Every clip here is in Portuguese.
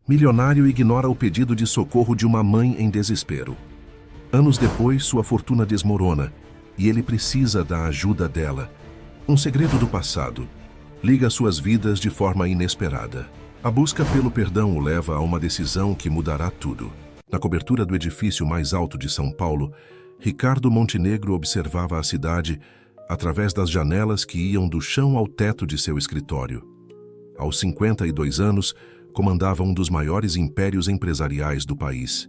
Milionário ignora o pedido de socorro de uma mãe em desespero. Anos depois, sua fortuna desmorona e ele precisa da ajuda dela. Um segredo do passado liga suas vidas de forma inesperada. A busca pelo perdão o leva a uma decisão que mudará tudo. Na cobertura do edifício mais alto de São Paulo, Ricardo Montenegro observava a cidade através das janelas que iam do chão ao teto de seu escritório. Aos 52 anos, comandava um dos maiores impérios empresariais do país.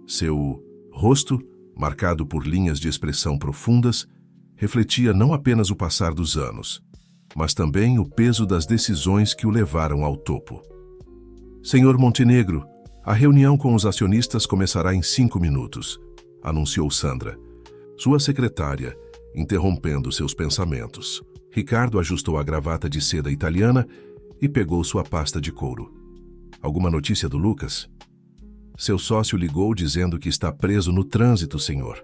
Seu rosto, marcado por linhas de expressão profundas, refletia não apenas o passar dos anos, mas também o peso das decisões que o levaram ao topo. Senhor Montenegro, a reunião com os acionistas começará em 5 minutos, anunciou Sandra, sua secretária, interrompendo seus pensamentos. Ricardo ajustou a gravata de seda italiana e pegou sua pasta de couro. Alguma notícia do Lucas? Seu sócio ligou dizendo que está preso no trânsito, senhor.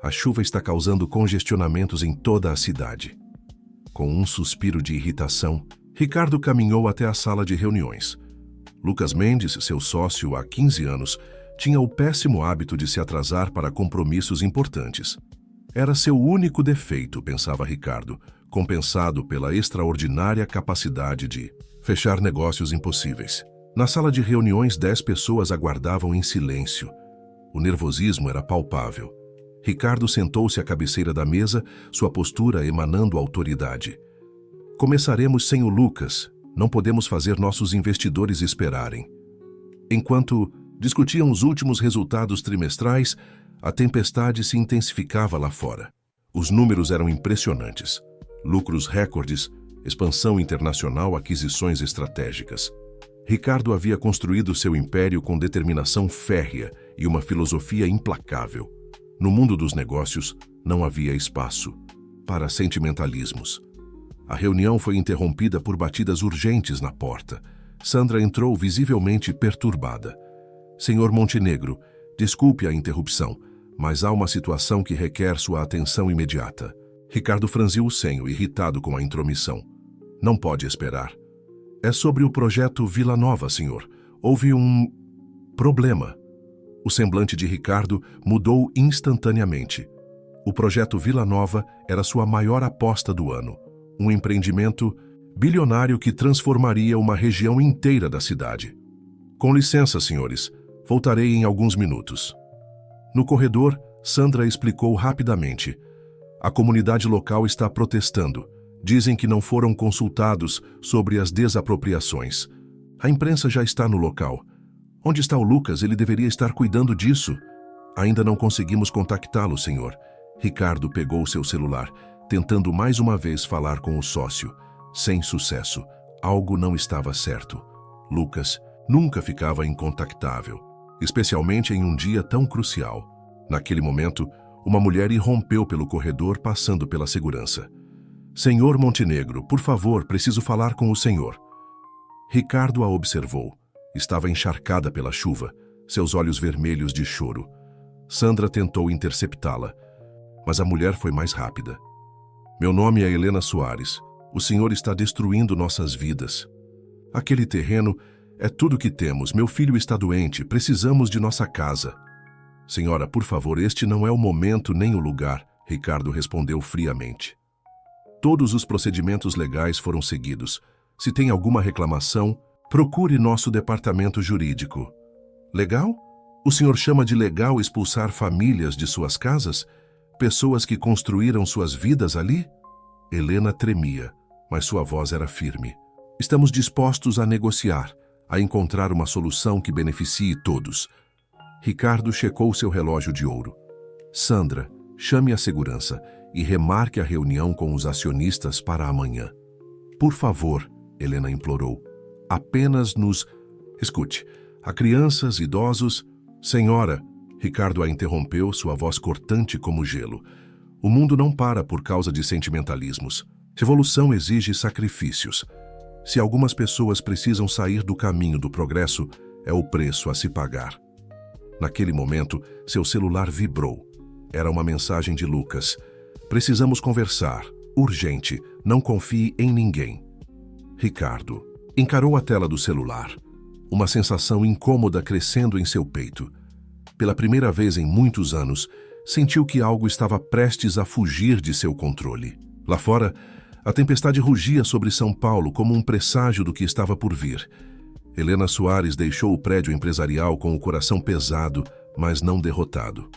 A chuva está causando congestionamentos em toda a cidade. Com um suspiro de irritação, Ricardo caminhou até a sala de reuniões. Lucas Mendes, seu sócio há 15 anos, tinha o péssimo hábito de se atrasar para compromissos importantes. Era seu único defeito, pensava Ricardo, compensado pela extraordinária capacidade de fechar negócios impossíveis. Na sala de reuniões, 10 pessoas aguardavam em silêncio. O nervosismo era palpável. Ricardo sentou-se à cabeceira da mesa, sua postura emanando autoridade. Começaremos sem o Lucas. Não podemos fazer nossos investidores esperarem. Enquanto discutiam os últimos resultados trimestrais, a tempestade se intensificava lá fora. Os números eram impressionantes. Lucros recordes, expansão internacional, aquisições estratégicas. Ricardo havia construído seu império com determinação férrea e uma filosofia implacável. No mundo dos negócios, não havia espaço para sentimentalismos. A reunião foi interrompida por batidas urgentes na porta. Sandra entrou visivelmente perturbada. Senhor Montenegro, desculpe a interrupção, mas há uma situação que requer sua atenção imediata. Ricardo franziu o senho, irritado com a intromissão. Não pode esperar. É sobre o projeto Vila Nova, senhor. Houve um problema. O semblante de Ricardo mudou instantaneamente. O projeto Vila Nova era sua maior aposta do ano. Um empreendimento bilionário que transformaria uma região inteira da cidade. Com licença, senhores. Voltarei em alguns minutos. No corredor, Sandra explicou rapidamente. A comunidade local está protestando. Dizem que não foram consultados sobre as desapropriações. A imprensa já está no local. Onde está o Lucas? Ele deveria estar cuidando disso. Ainda não conseguimos contactá-lo, senhor. Ricardo pegou seu celular, tentando mais uma vez falar com o sócio. Sem sucesso. Algo não estava certo. Lucas nunca ficava incontactável, especialmente em um dia tão crucial. Naquele momento, uma mulher irrompeu pelo corredor, passando pela segurança. Senhor Montenegro, por favor, preciso falar com o senhor. Ricardo a observou. Estava encharcada pela chuva, seus olhos vermelhos de choro. Sandra tentou interceptá-la, mas a mulher foi mais rápida. Meu nome é Helena Soares. O senhor está destruindo nossas vidas. Aquele terreno é tudo que temos. Meu filho está doente. Precisamos de nossa casa. Senhora, por favor, este não é o momento nem o lugar, Ricardo respondeu friamente. Todos os procedimentos legais foram seguidos. Se tem alguma reclamação, procure nosso departamento jurídico. Legal? O senhor chama de legal expulsar famílias de suas casas? Pessoas que construíram suas vidas ali? Helena tremia, mas sua voz era firme. Estamos dispostos a negociar, a encontrar uma solução que beneficie todos. Ricardo checou seu relógio de ouro. Sandra, chame a segurança e remarque a reunião com os acionistas para amanhã. Por favor, Helena implorou, apenas nos... Escute, há crianças, idosos... Senhora, Ricardo a interrompeu, sua voz cortante como gelo. O mundo não para por causa de sentimentalismos. Revolução exige sacrifícios. Se algumas pessoas precisam sair do caminho do progresso, é o preço a se pagar. Naquele momento, seu celular vibrou. Era uma mensagem de Lucas. Precisamos conversar. Urgente. Não confie em ninguém. Ricardo encarou a tela do celular. uma sensação incômoda crescendo em seu peito. Pela primeira vez em muitos anos, sentiu que algo estava prestes a fugir de seu controle. Lá fora, a tempestade rugia sobre São Paulo como um presságio do que estava por vir. Helena Soares deixou o prédio empresarial com o coração pesado, mas não derrotado.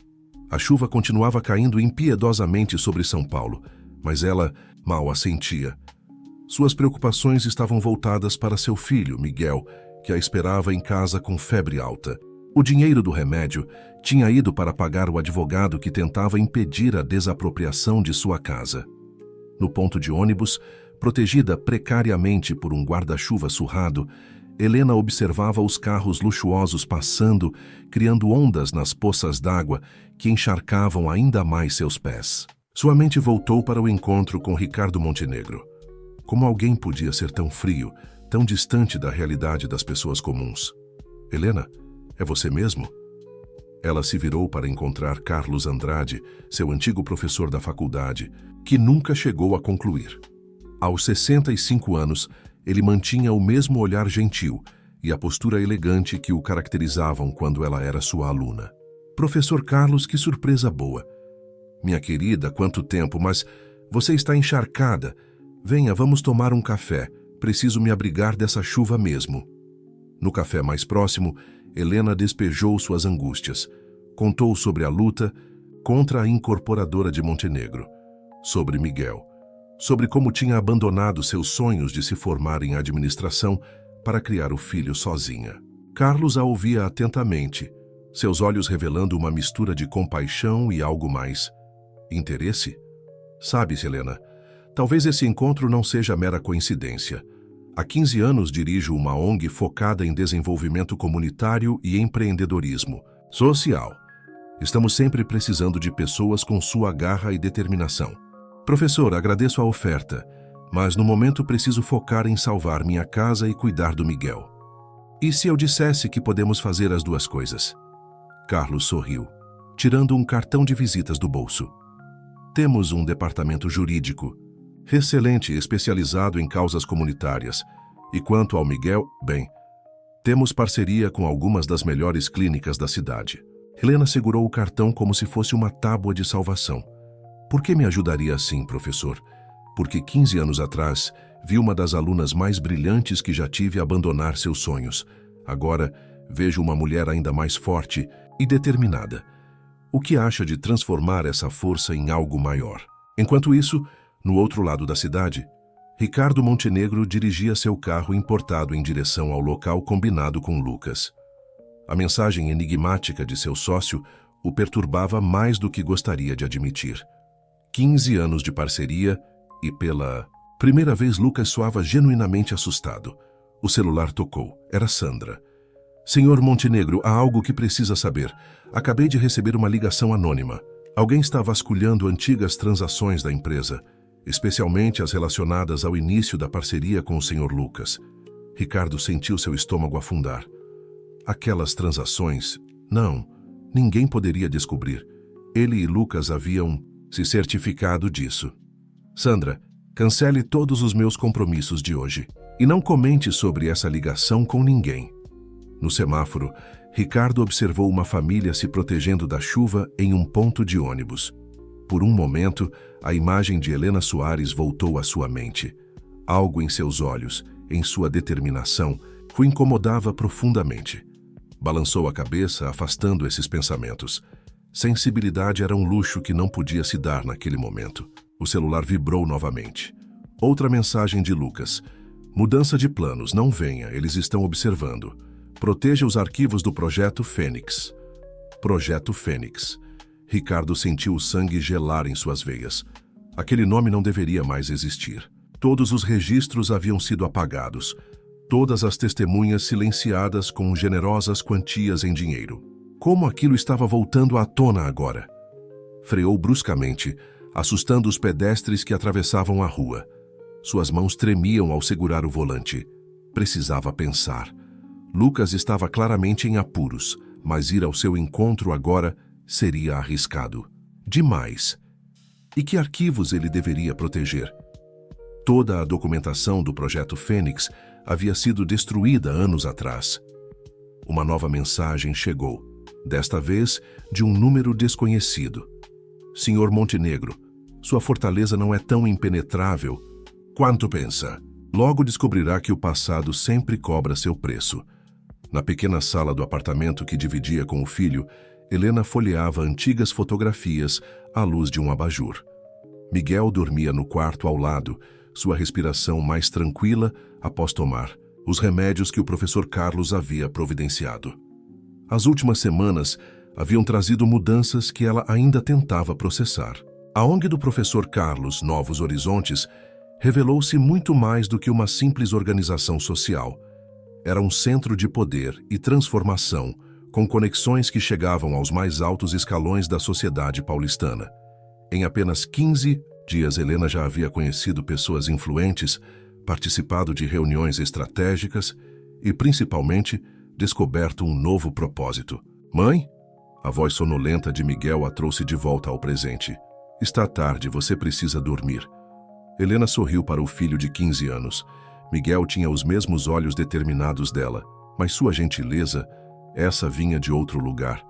A chuva continuava caindo impiedosamente sobre São Paulo, mas ela mal a sentia. Suas preocupações estavam voltadas para seu filho, Miguel, que a esperava em casa com febre alta. O dinheiro do remédio tinha ido para pagar o advogado que tentava impedir a desapropriação de sua casa. No ponto de ônibus, protegida precariamente por um guarda-chuva surrado, Helena observava os carros luxuosos passando, criando ondas nas poças d'água que encharcavam ainda mais seus pés. Sua mente voltou para o encontro com Ricardo Montenegro. Como alguém podia ser tão frio, tão distante da realidade das pessoas comuns? Helena, é você mesmo? Ela se virou para encontrar Carlos Andrade, seu antigo professor da faculdade, que nunca chegou a concluir. Aos 65 anos, ele mantinha o mesmo olhar gentil e a postura elegante que o caracterizavam quando ela era sua aluna. Professor Carlos, que surpresa boa. Minha querida, quanto tempo, mas você está encharcada. Venha, vamos tomar um café. Preciso me abrigar dessa chuva mesmo. No café mais próximo, Helena despejou suas angústias. Contou sobre a luta contra a incorporadora de Montenegro, sobre Miguel, sobre como tinha abandonado seus sonhos de se formar em administração para criar o filho sozinha. Carlos a ouvia atentamente, seus olhos revelando uma mistura de compaixão e algo mais. Interesse? Sabe, Helena, talvez esse encontro não seja mera coincidência. Há 15 anos dirijo uma ONG focada em desenvolvimento comunitário e empreendedorismo social. Estamos sempre precisando de pessoas com sua garra e determinação. Professor, agradeço a oferta, mas no momento preciso focar em salvar minha casa e cuidar do Miguel. E se eu dissesse que podemos fazer as duas coisas? Carlos sorriu, tirando um cartão de visitas do bolso. Temos um departamento jurídico excelente, especializado em causas comunitárias. E quanto ao Miguel, bem, temos parceria com algumas das melhores clínicas da cidade. Helena segurou o cartão como se fosse uma tábua de salvação. Por que me ajudaria assim, professor? Porque 15 anos atrás, vi uma das alunas mais brilhantes que já tive abandonar seus sonhos. Agora, vejo uma mulher ainda mais forte e determinada. O que acha de transformar essa força em algo maior? Enquanto isso, no outro lado da cidade, Ricardo Montenegro dirigia seu carro importado em direção ao local combinado com Lucas. A mensagem enigmática de seu sócio o perturbava mais do que gostaria de admitir. 15 anos de parceria e pela primeira vez Lucas soava genuinamente assustado. O celular tocou. Era Sandra. Senhor Montenegro, há algo que precisa saber. Acabei de receber uma ligação anônima. Alguém está vasculhando antigas transações da empresa, especialmente as relacionadas ao início da parceria com o Sr. Lucas. Ricardo sentiu seu estômago afundar. Aquelas transações? Não, ninguém poderia descobrir. Ele e Lucas haviam se certificado disso. Sandra, cancele todos os meus compromissos de hoje e não comente sobre essa ligação com ninguém. No semáforo, Ricardo observou uma família se protegendo da chuva em um ponto de ônibus. Por um momento, a imagem de Helena Soares voltou à sua mente. Algo em seus olhos, em sua determinação, o incomodava profundamente. Balançou a cabeça, afastando esses pensamentos. Sensibilidade era um luxo que não podia se dar naquele momento. O celular vibrou novamente. Outra mensagem de Lucas. Mudança de planos, não venha, eles estão observando. Proteja os arquivos do Projeto Fênix. Projeto Fênix. Ricardo sentiu o sangue gelar em suas veias. Aquele nome não deveria mais existir. Todos os registros haviam sido apagados. Todas as testemunhas silenciadas com generosas quantias em dinheiro. Como aquilo estava voltando à tona agora? Freou bruscamente, assustando os pedestres que atravessavam a rua. Suas mãos tremiam ao segurar o volante. Precisava pensar. Lucas estava claramente em apuros, mas ir ao seu encontro agora seria arriscado. Demais. E que arquivos ele deveria proteger? Toda a documentação do Projeto Fênix havia sido destruída anos atrás. Uma nova mensagem chegou, desta vez de um número desconhecido. Senhor Montenegro, sua fortaleza não é tão impenetrável quanto pensa. Logo descobrirá que o passado sempre cobra seu preço. Na pequena sala do apartamento que dividia com o filho, Helena folheava antigas fotografias à luz de um abajur. Miguel dormia no quarto ao lado, sua respiração mais tranquila após tomar os remédios que o professor Carlos havia providenciado. As últimas semanas haviam trazido mudanças que ela ainda tentava processar. A ONG do professor Carlos, Novos Horizontes, revelou-se muito mais do que uma simples organização social. Era um centro de poder e transformação, com conexões que chegavam aos mais altos escalões da sociedade paulistana. Em apenas 15 dias, Helena já havia conhecido pessoas influentes, participado de reuniões estratégicas e, principalmente, descoberto um novo propósito. Mãe? A voz sonolenta de Miguel a trouxe de volta ao presente. Está tarde, você precisa dormir. Helena sorriu para o filho de 15 anos. Miguel tinha os mesmos olhos determinados dela, mas sua gentileza, essa vinha de outro lugar,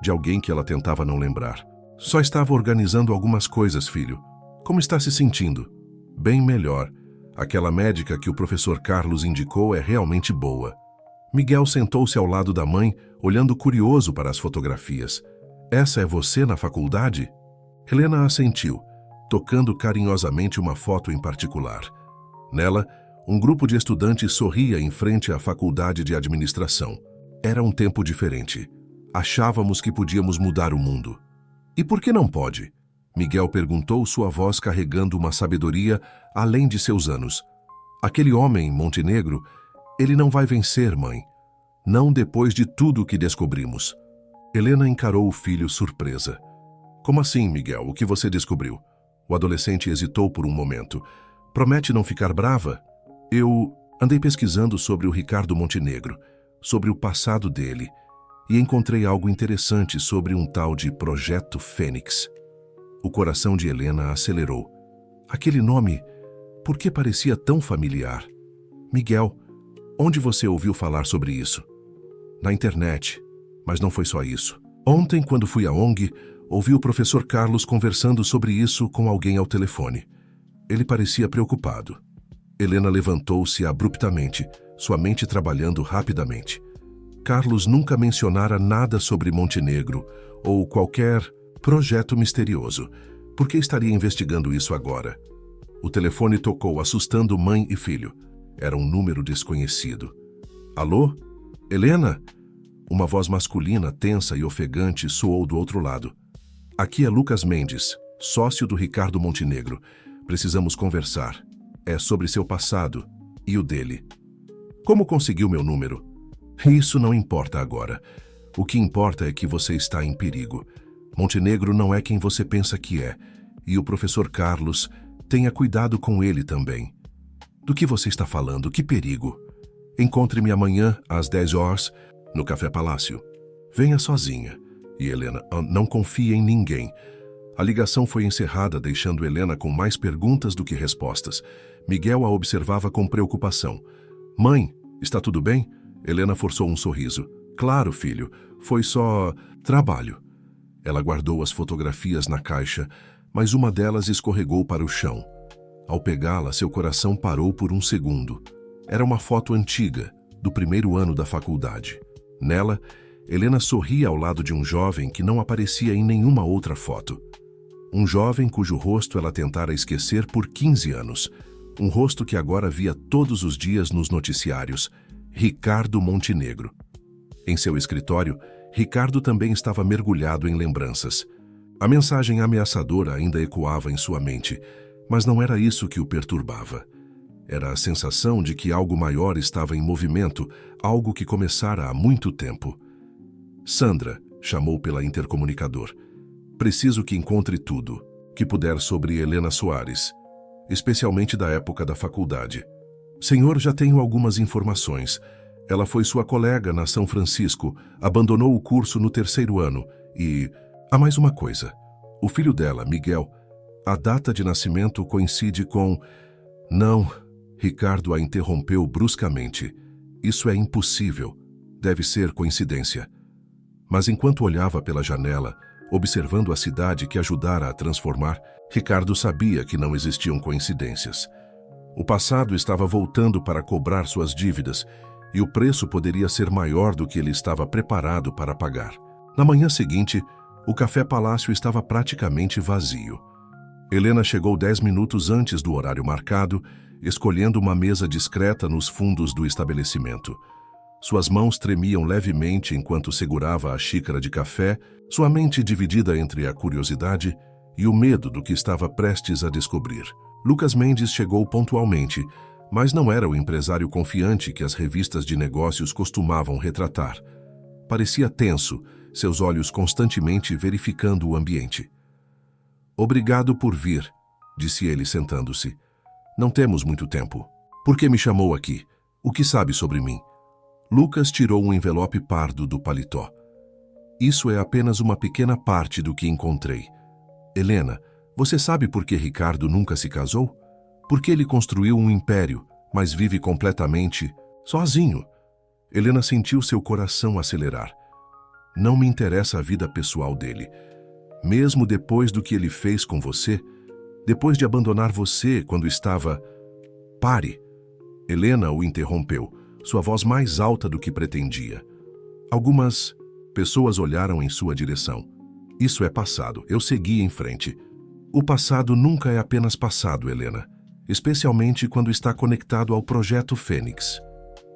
de alguém que ela tentava não lembrar. Só estava organizando algumas coisas, filho. Como está se sentindo? Bem melhor. Aquela médica que o professor Carlos indicou é realmente boa. Miguel sentou-se ao lado da mãe, olhando curioso para as fotografias. Essa é você na faculdade? Helena assentiu, tocando carinhosamente uma foto em particular. Nela, um grupo de estudantes sorria em frente à faculdade de administração. Era um tempo diferente. Achávamos que podíamos mudar o mundo. E por que não pode? Miguel perguntou, sua voz carregando uma sabedoria além de seus anos. Aquele homem, Montenegro, ele não vai vencer, mãe. Não depois de tudo o que descobrimos. Helena encarou o filho surpresa. Como assim, Miguel? O que você descobriu? O adolescente hesitou por um momento. Promete não ficar brava? Eu andei pesquisando sobre o Ricardo Montenegro, sobre o passado dele, e encontrei algo interessante sobre um tal de Projeto Fênix. O coração de Helena acelerou. Aquele nome, por que parecia tão familiar? Miguel, onde você ouviu falar sobre isso? Na internet, mas não foi só isso. Ontem, quando fui à ONG, ouvi o professor Carlos conversando sobre isso com alguém ao telefone. Ele parecia preocupado. Helena levantou-se abruptamente, sua mente trabalhando rapidamente. Carlos nunca mencionara nada sobre Montenegro ou qualquer projeto misterioso. Por que estaria investigando isso agora? O telefone tocou, assustando mãe e filho. Era um número desconhecido. Alô? Helena? Uma voz masculina, tensa e ofegante, soou do outro lado. Aqui é Lucas Mendes, sócio do Ricardo Montenegro. Precisamos conversar. É sobre seu passado e o dele. Como conseguiu meu número? Isso não importa agora. O que importa é que você está em perigo. Montenegro não é quem você pensa que é. E o professor Carlos, tenha cuidado com ele também. Do que você está falando? Que perigo? Encontre-me amanhã, às 10 horas, no Café Palácio. Venha sozinha. E Helena, não confie em ninguém. A ligação foi encerrada, deixando Helena com mais perguntas do que respostas. Miguel a observava com preocupação. Mãe, está tudo bem? Helena forçou um sorriso. Claro, filho. Foi só trabalho. Ela guardou as fotografias na caixa, mas uma delas escorregou para o chão. Ao pegá-la, seu coração parou por um segundo. Era uma foto antiga, do primeiro ano da faculdade. Nela, Helena sorria ao lado de um jovem que não aparecia em nenhuma outra foto. Um jovem cujo rosto ela tentara esquecer por 15 anos. Um rosto que agora via todos os dias nos noticiários. Ricardo Montenegro. Em seu escritório, Ricardo também estava mergulhado em lembranças. A mensagem ameaçadora ainda ecoava em sua mente, mas não era isso que o perturbava. Era a sensação de que algo maior estava em movimento, algo que começara há muito tempo. Sandra, chamou pela intercomunicador. Preciso que encontre tudo que puder sobre Helena Soares, especialmente da época da faculdade. Senhor, já tenho algumas informações. Ela foi sua colega na São Francisco, abandonou o curso no 3º ano e... Há mais uma coisa. O filho dela, Miguel, a data de nascimento coincide com... Não, Ricardo a interrompeu bruscamente. Isso é impossível. Deve ser coincidência. Mas enquanto olhava pela janela, observando a cidade que ajudara a transformar, Ricardo sabia que não existiam coincidências. O passado estava voltando para cobrar suas dívidas e o preço poderia ser maior do que ele estava preparado para pagar. Na manhã seguinte, o Café Palácio estava praticamente vazio. Helena chegou 10 minutos antes do horário marcado, escolhendo uma mesa discreta nos fundos do estabelecimento. Suas mãos tremiam levemente enquanto segurava a xícara de café, sua mente dividida entre a curiosidade e o medo do que estava prestes a descobrir. Lucas Mendes chegou pontualmente, mas não era o empresário confiante que as revistas de negócios costumavam retratar. Parecia tenso, seus olhos constantemente verificando o ambiente. "Obrigado por vir", disse ele sentando-se. "Não temos muito tempo. Por que me chamou aqui? O que sabe sobre mim?" Lucas tirou um envelope pardo do paletó. "Isso é apenas uma pequena parte do que encontrei. Helena, você sabe por que Ricardo nunca se casou? Porque ele construiu um império, mas vive completamente sozinho." Helena sentiu seu coração acelerar. "Não me interessa a vida pessoal dele. Mesmo depois do que ele fez com você, depois de abandonar você quando estava..." "Pare!" Helena o interrompeu, sua voz mais alta do que pretendia. Algumas pessoas olharam em sua direção. "Isso é passado." Eu segui em frente. "O passado nunca é apenas passado, Helena, especialmente quando está conectado ao Projeto Fênix."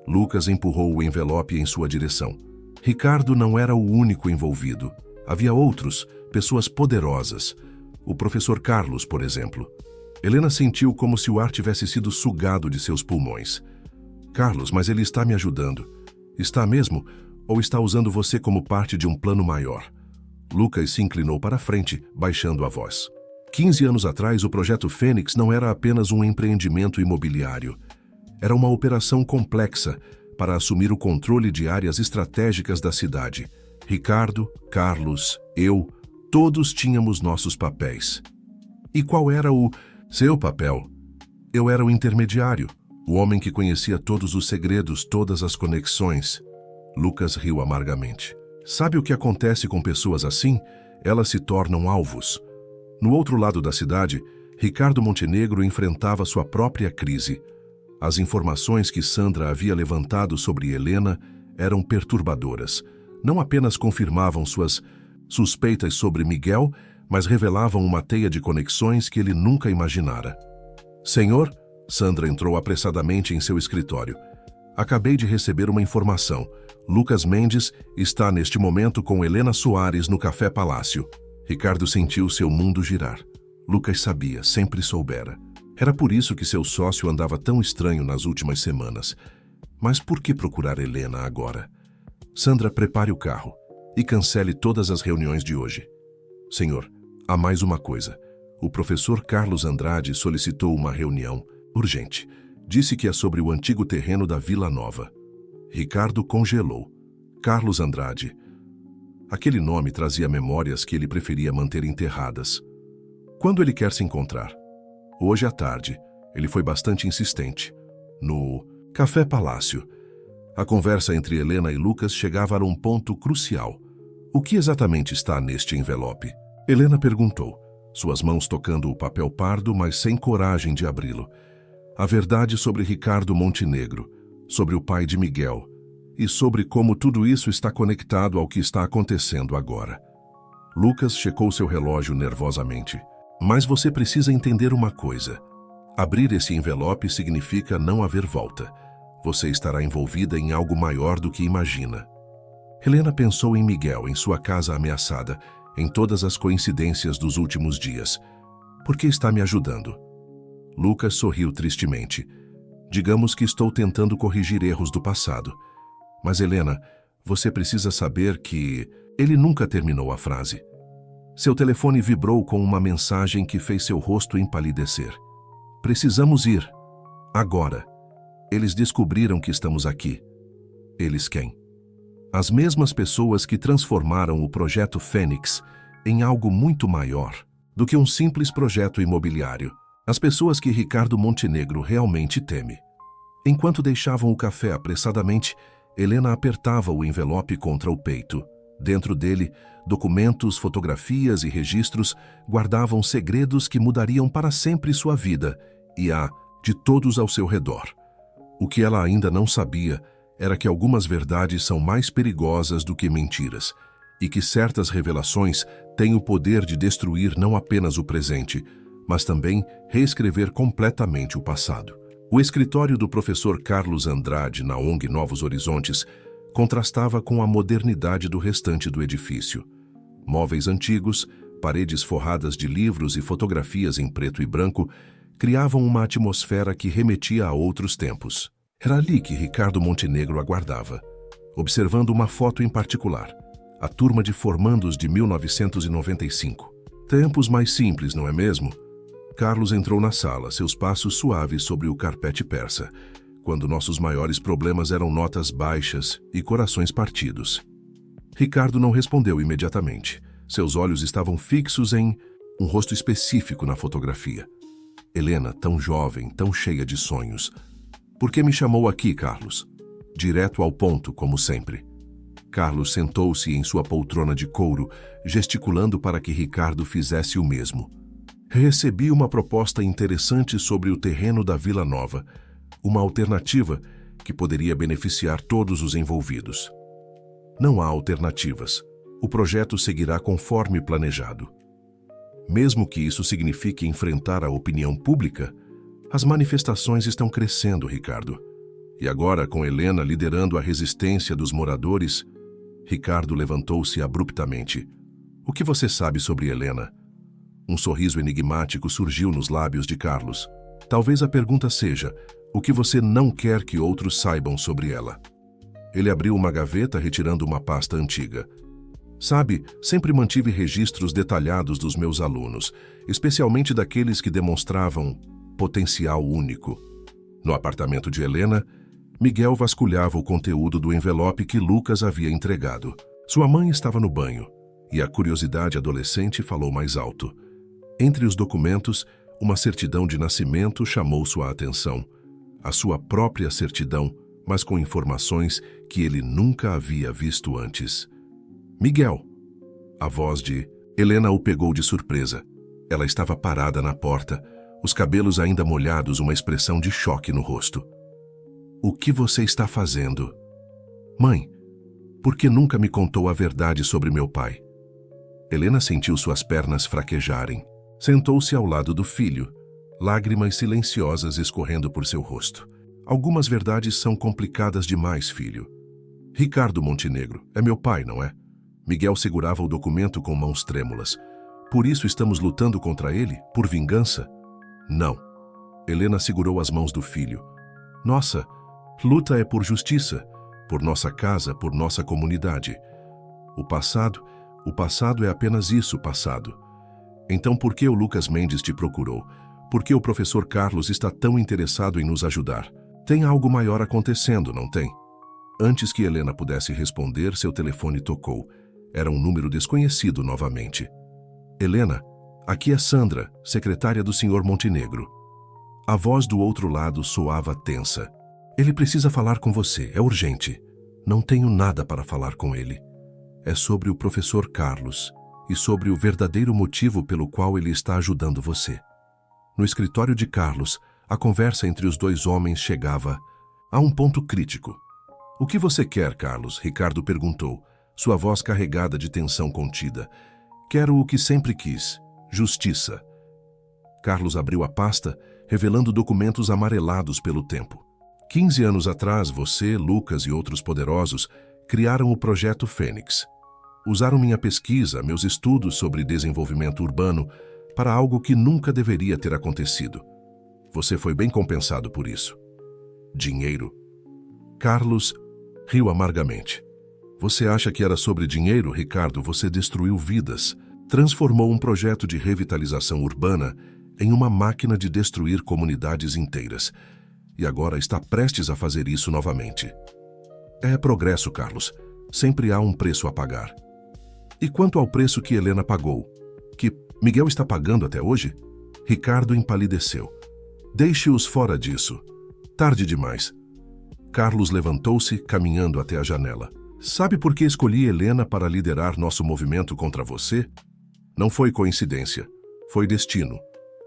Lucas empurrou o envelope em sua direção. Ricardo não era o único envolvido. Havia outros, pessoas poderosas. O professor Carlos, por exemplo. Helena sentiu como se o ar tivesse sido sugado de seus pulmões. "Carlos, mas ele está me ajudando. Está mesmo? Ou está usando você como parte de um plano maior?" Lucas se inclinou para frente, baixando a voz. 15 anos atrás, o Projeto Fênix não era apenas um empreendimento imobiliário. Era uma operação complexa para assumir o controle de áreas estratégicas da cidade. Ricardo, Carlos, eu, todos tínhamos nossos papéis. E qual era o seu papel? Eu era o intermediário, o homem que conhecia todos os segredos, todas as conexões. Lucas riu amargamente. "Sabe o que acontece com pessoas assim? Elas se tornam alvos." No outro lado da cidade, Ricardo Montenegro enfrentava sua própria crise. As informações que Sandra havia levantado sobre Helena eram perturbadoras. Não apenas confirmavam suas suspeitas sobre Miguel, mas revelavam uma teia de conexões que ele nunca imaginara. "Senhor?" Sandra entrou apressadamente em seu escritório. "Acabei de receber uma informação. Lucas Mendes está neste momento com Helena Soares no Café Palácio." Ricardo sentiu seu mundo girar. Lucas sabia, sempre soubera. Era por isso que seu sócio andava tão estranho nas últimas semanas. Mas por que procurar Helena agora? "Sandra, prepare o carro e cancele todas as reuniões de hoje." "Senhor, há mais uma coisa. O professor Carlos Andrade solicitou uma reunião urgente. Disse que é sobre o antigo terreno da Vila Nova." Ricardo congelou. Carlos Andrade. Aquele nome trazia memórias que ele preferia manter enterradas. "Quando ele quer se encontrar?" "Hoje à tarde." Ele foi bastante insistente. "No Café Palácio." A conversa entre Helena e Lucas chegava a um ponto crucial. "O que exatamente está neste envelope?" Helena perguntou, suas mãos tocando o papel pardo, mas sem coragem de abri-lo. A verdade sobre Ricardo Montenegro, sobre o pai de Miguel, e sobre como tudo isso está conectado ao que está acontecendo agora. Lucas checou seu relógio nervosamente. "Mas você precisa entender uma coisa. Abrir esse envelope significa não haver volta. Você estará envolvida em algo maior do que imagina." Helena pensou em Miguel, em sua casa ameaçada, em todas as coincidências dos últimos dias. "Por que está me ajudando?" Lucas sorriu tristemente. "Digamos que estou tentando corrigir erros do passado. Mas, Helena, você precisa saber que..." Ele nunca terminou a frase. Seu telefone vibrou com uma mensagem que fez seu rosto empalidecer. "Precisamos ir. Agora. Eles descobriram que estamos aqui." "Eles quem?" "As mesmas pessoas que transformaram o Projeto Fênix em algo muito maior do que um simples projeto imobiliário. As pessoas que Ricardo Montenegro realmente teme." Enquanto deixavam o café apressadamente, Helena apertava o envelope contra o peito. Dentro dele, documentos, fotografias e registros guardavam segredos que mudariam para sempre sua vida e a de todos ao seu redor. O que ela ainda não sabia era que algumas verdades são mais perigosas do que mentiras e que certas revelações têm o poder de destruir não apenas o presente, mas também reescrever completamente o passado. O escritório do professor Carlos Andrade, na ONG Novos Horizontes, contrastava com a modernidade do restante do edifício. Móveis antigos, paredes forradas de livros e fotografias em preto e branco criavam uma atmosfera que remetia a outros tempos. Era ali que Ricardo Montenegro aguardava, observando uma foto em particular, a turma de formandos de 1995. Tempos mais simples, não é mesmo? Carlos entrou na sala, seus passos suaves sobre o carpete persa, quando nossos maiores problemas eram notas baixas e corações partidos. Ricardo não respondeu imediatamente. Seus olhos estavam fixos em um rosto específico na fotografia. Helena, tão jovem, tão cheia de sonhos. Por que me chamou aqui, Carlos? Direto ao ponto, como sempre. Carlos sentou-se em sua poltrona de couro, gesticulando para que Ricardo fizesse o mesmo. Recebi uma proposta interessante sobre o terreno da Vila Nova, uma alternativa que poderia beneficiar todos os envolvidos. Não há alternativas. O projeto seguirá conforme planejado. Mesmo que isso signifique enfrentar a opinião pública, as manifestações estão crescendo, Ricardo. E agora, com Helena liderando a resistência dos moradores, Ricardo levantou-se abruptamente. O que você sabe sobre Helena? Um sorriso enigmático surgiu nos lábios de Carlos. Talvez a pergunta seja: o que você não quer que outros saibam sobre ela? Ele abriu uma gaveta, retirando uma pasta antiga. Sabe, sempre mantive registros detalhados dos meus alunos, especialmente daqueles que demonstravam potencial único. No apartamento de Helena, Miguel vasculhava o conteúdo do envelope que Lucas havia entregado. Sua mãe estava no banho, e a curiosidade adolescente falou mais alto. Entre os documentos, uma certidão de nascimento chamou sua atenção. A sua própria certidão, mas com informações que ele nunca havia visto antes. Miguel! A voz de Helena o pegou de surpresa. Ela estava parada na porta, os cabelos ainda molhados, uma expressão de choque no rosto. O que você está fazendo? Mãe, por que nunca me contou a verdade sobre meu pai? Helena sentiu suas pernas fraquejarem. Sentou-se ao lado do filho, lágrimas silenciosas escorrendo por seu rosto. Algumas verdades são complicadas demais, filho. Ricardo Montenegro é meu pai, não é? Miguel segurava o documento com mãos trêmulas. Por isso estamos lutando contra ele? Por vingança? Não. Helena segurou as mãos do filho. Nossa luta é por justiça, por nossa casa, por nossa comunidade. O passado é apenas isso, passado. Então por que o Lucas Mendes te procurou? Por que o professor Carlos está tão interessado em nos ajudar? Tem algo maior acontecendo, não tem? Antes que Helena pudesse responder, seu telefone tocou. Era um número desconhecido novamente. Helena, aqui é Sandra, secretária do Sr. Montenegro. A voz do outro lado soava tensa. Ele precisa falar com você, é urgente. Não tenho nada para falar com ele. É sobre o professor Carlos e sobre o verdadeiro motivo pelo qual ele está ajudando você. No escritório de Carlos, a conversa entre os dois homens chegava a um ponto crítico. O que você quer, Carlos? Ricardo perguntou, sua voz carregada de tensão contida. Quero o que sempre quis, justiça. Carlos abriu a pasta, revelando documentos amarelados pelo tempo. 15 anos atrás, você, Lucas e outros poderosos criaram o Projeto Fênix. Usaram minha pesquisa, meus estudos sobre desenvolvimento urbano, para algo que nunca deveria ter acontecido. Você foi bem compensado por isso. Dinheiro. Carlos riu amargamente. Você acha que era sobre dinheiro, Ricardo? Você destruiu vidas, transformou um projeto de revitalização urbana em uma máquina de destruir comunidades inteiras. E agora está prestes a fazer isso novamente. É progresso, Carlos. Sempre há um preço a pagar. E quanto ao preço que Helena pagou? Que Miguel está pagando até hoje? Ricardo empalideceu. Deixe-os fora disso. Tarde demais. Carlos levantou-se, caminhando até a janela. Sabe por que escolhi Helena para liderar nosso movimento contra você? Não foi coincidência. Foi destino.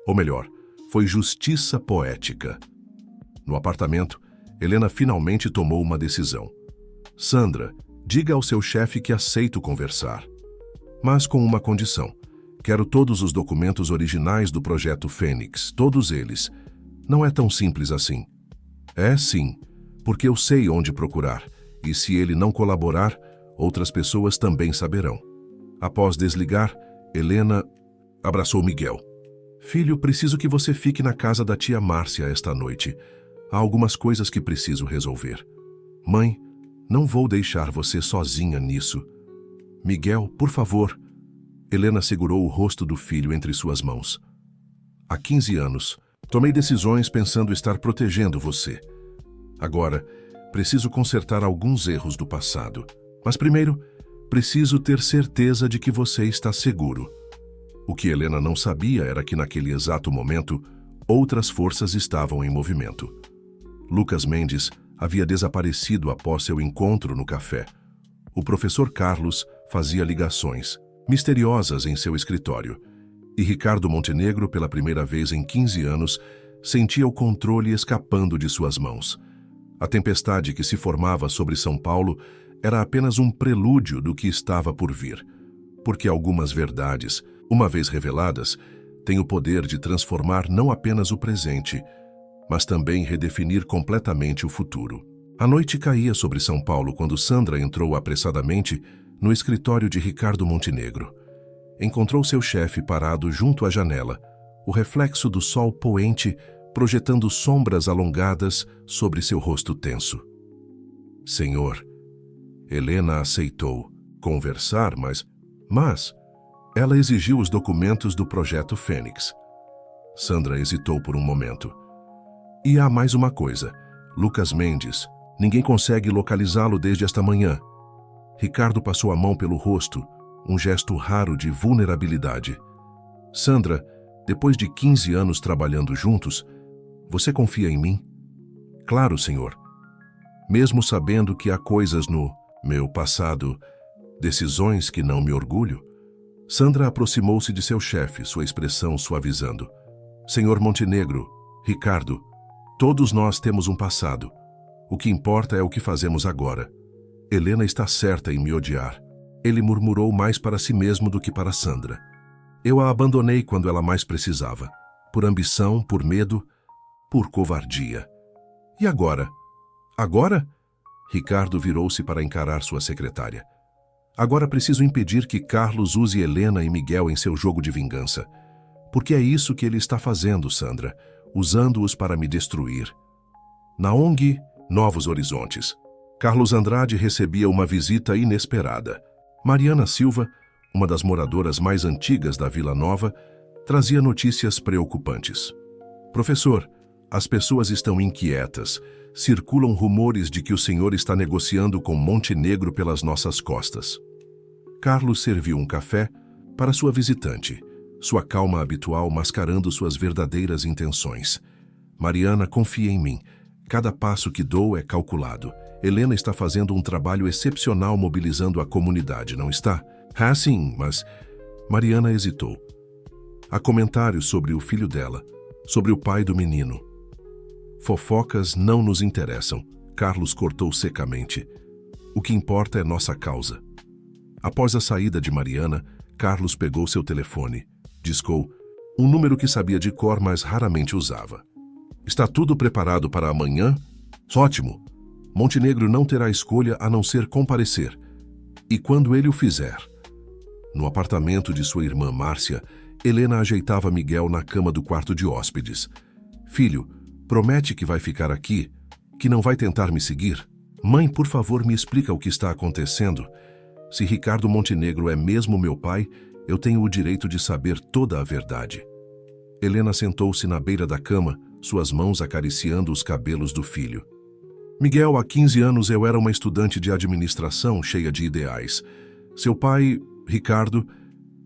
Ou melhor, foi justiça poética. No apartamento, Helena finalmente tomou uma decisão. Sandra, diga ao seu chefe que aceito conversar. Mas com uma condição. Quero todos os documentos originais do projeto Fênix, todos eles. Não é tão simples assim. É sim, porque eu sei onde procurar, e se ele não colaborar, outras pessoas também saberão. Após desligar, Helena abraçou Miguel. Filho, preciso que você fique na casa da tia Márcia esta noite. Há algumas coisas que preciso resolver. Mãe, não vou deixar você sozinha nisso. Miguel, por favor. Helena segurou o rosto do filho entre suas mãos. Há 15 anos, tomei decisões pensando estar protegendo você. Agora, preciso consertar alguns erros do passado. Mas primeiro, preciso ter certeza de que você está seguro. O que Helena não sabia era que naquele exato momento, outras forças estavam em movimento. Lucas Mendes havia desaparecido após seu encontro no café. O professor Carlos fazia ligações misteriosas em seu escritório. E Ricardo Montenegro, pela primeira vez em 15 anos, sentia o controle escapando de suas mãos. A tempestade que se formava sobre São Paulo era apenas um prelúdio do que estava por vir. Porque algumas verdades, uma vez reveladas, têm o poder de transformar não apenas o presente, mas também redefinir completamente o futuro. A noite caía sobre São Paulo quando Sandra entrou apressadamente no escritório de Ricardo Montenegro. Encontrou seu chefe parado junto à janela, o reflexo do sol poente projetando sombras alongadas sobre seu rosto tenso. Senhor, Helena aceitou conversar, mas ela exigiu os documentos do projeto Fênix. Sandra hesitou por um momento. E há mais uma coisa. Lucas Mendes, ninguém consegue localizá-lo desde esta manhã. Ricardo passou a mão pelo rosto, um gesto raro de vulnerabilidade. Sandra, depois de 15 anos trabalhando juntos, você confia em mim? Claro, senhor. Mesmo sabendo que há coisas no meu passado, decisões que não me orgulho. Sandra aproximou-se de seu chefe, sua expressão suavizando. Senhor Montenegro, Ricardo, todos nós temos um passado. O que importa é o que fazemos agora. Helena está certa em me odiar. Ele murmurou mais para si mesmo do que para Sandra. Eu a abandonei quando ela mais precisava. Por ambição, por medo, por covardia. E agora? Agora? Ricardo virou-se para encarar sua secretária. Agora preciso impedir que Carlos use Helena e Miguel em seu jogo de vingança. Porque é isso que ele está fazendo, Sandra, usando-os para me destruir. Na ONG Novos Horizontes, Carlos Andrade recebia uma visita inesperada. Mariana Silva, uma das moradoras mais antigas da Vila Nova, trazia notícias preocupantes. Professor, as pessoas estão inquietas. Circulam rumores de que o senhor está negociando com Montenegro pelas nossas costas. Carlos serviu um café para sua visitante, sua calma habitual mascarando suas verdadeiras intenções. Mariana, confia em mim. Cada passo que dou é calculado. Helena está fazendo um trabalho excepcional mobilizando a comunidade, não está? Ah, sim, mas... Mariana hesitou. Há comentários sobre o filho dela, sobre o pai do menino. Fofocas não nos interessam. Carlos cortou secamente. O que importa é nossa causa. Após a saída de Mariana, Carlos pegou seu telefone. Discou, um número que sabia de cor, mas raramente usava. Está tudo preparado para amanhã? Ótimo. Montenegro não terá escolha a não ser comparecer. E quando ele o fizer? No apartamento de sua irmã Márcia, Helena ajeitava Miguel na cama do quarto de hóspedes. Filho, promete que vai ficar aqui, que não vai tentar me seguir? Mãe, por favor, me explica o que está acontecendo. Se Ricardo Montenegro é mesmo meu pai, eu tenho o direito de saber toda a verdade. Helena sentou-se na beira da cama, suas mãos acariciando os cabelos do filho. Miguel, há 15 anos eu era uma estudante de administração cheia de ideais. Seu pai, Ricardo,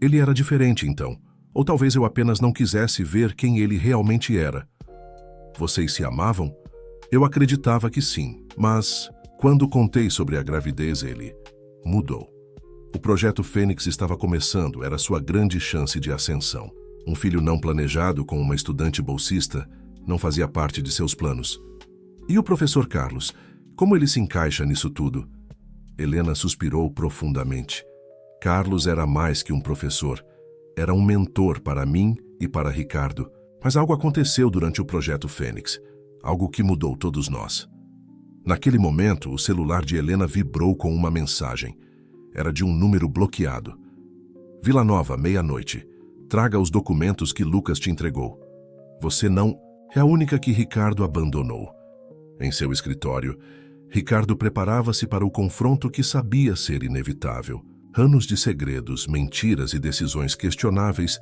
ele era diferente então. Ou talvez eu apenas não quisesse ver quem ele realmente era. Vocês se amavam? Eu acreditava que sim. Mas, quando contei sobre a gravidez, ele mudou. O projeto Fênix estava começando, era sua grande chance de ascensão. Um filho não planejado com uma estudante bolsista não fazia parte de seus planos. E o professor Carlos, como ele se encaixa nisso tudo? Helena suspirou profundamente. Carlos era mais que um professor. Era um mentor para mim e para Ricardo. Mas algo aconteceu durante o projeto Fênix. Algo que mudou todos nós. Naquele momento, o celular de Helena vibrou com uma mensagem. Era de um número bloqueado. Vila Nova, meia-noite. Traga os documentos que Lucas te entregou. Você não é a única que Ricardo abandonou. Em seu escritório, Ricardo preparava-se para o confronto que sabia ser inevitável. Anos de segredos, mentiras e decisões questionáveis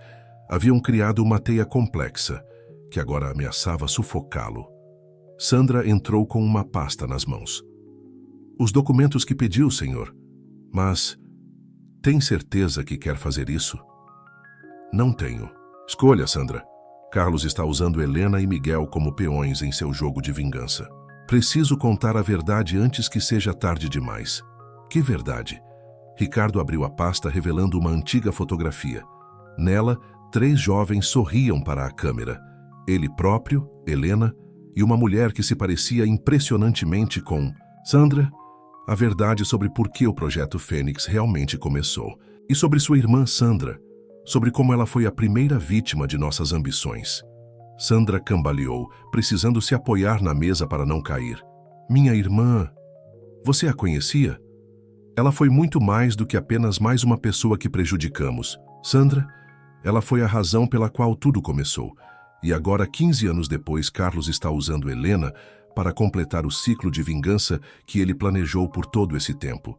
haviam criado uma teia complexa, que agora ameaçava sufocá-lo. Sandra entrou com uma pasta nas mãos. Os documentos que pediu, senhor. Mas, tem certeza que quer fazer isso? Não tenho. Escolha, Sandra. Carlos está usando Helena e Miguel como peões em seu jogo de vingança. Preciso contar a verdade antes que seja tarde demais. Que verdade? Ricardo abriu a pasta revelando uma antiga fotografia. Nela, 3 jovens sorriam para a câmera. Ele próprio, Helena e uma mulher que se parecia impressionantemente com Sandra. A verdade sobre por que o projeto Fênix realmente começou. E sobre sua irmã Sandra. Sobre como ela foi a primeira vítima de nossas ambições. Sandra cambaleou, precisando se apoiar na mesa para não cair. Minha irmã... Você a conhecia? Ela foi muito mais do que apenas mais uma pessoa que prejudicamos. Sandra, ela foi a razão pela qual tudo começou. E agora, 15 anos depois, Carlos está usando Helena para completar o ciclo de vingança que ele planejou por todo esse tempo.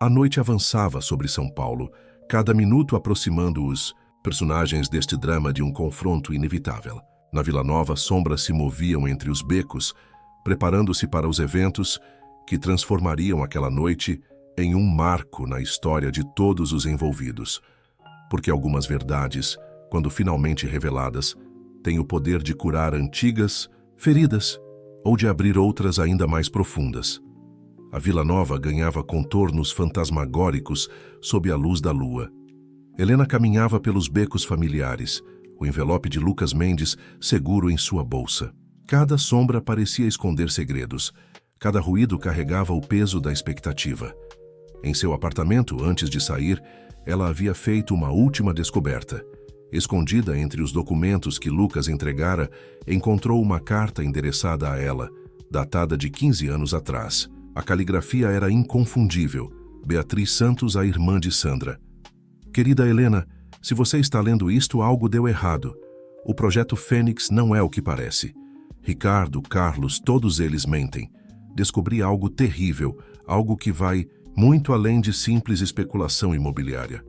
A noite avançava sobre São Paulo, cada minuto aproximando os personagens deste drama de um confronto inevitável. Na Vila Nova, sombras se moviam entre os becos, preparando-se para os eventos que transformariam aquela noite em um marco na história de todos os envolvidos. Porque algumas verdades, quando finalmente reveladas, têm o poder de curar antigas feridas ou de abrir outras ainda mais profundas. A Vila Nova ganhava contornos fantasmagóricos sob a luz da lua. Helena caminhava pelos becos familiares, o envelope de Lucas Mendes seguro em sua bolsa. Cada sombra parecia esconder segredos. Cada ruído carregava o peso da expectativa. Em seu apartamento, antes de sair, ela havia feito uma última descoberta. Escondida entre os documentos que Lucas entregara, encontrou uma carta endereçada a ela, datada de 15 anos atrás. A caligrafia era inconfundível. Beatriz Santos, a irmã de Sandra. Querida Helena, se você está lendo isto, algo deu errado. O projeto Fênix não é o que parece. Ricardo, Carlos, todos eles mentem. Descobri algo terrível, algo que vai muito além de simples especulação imobiliária.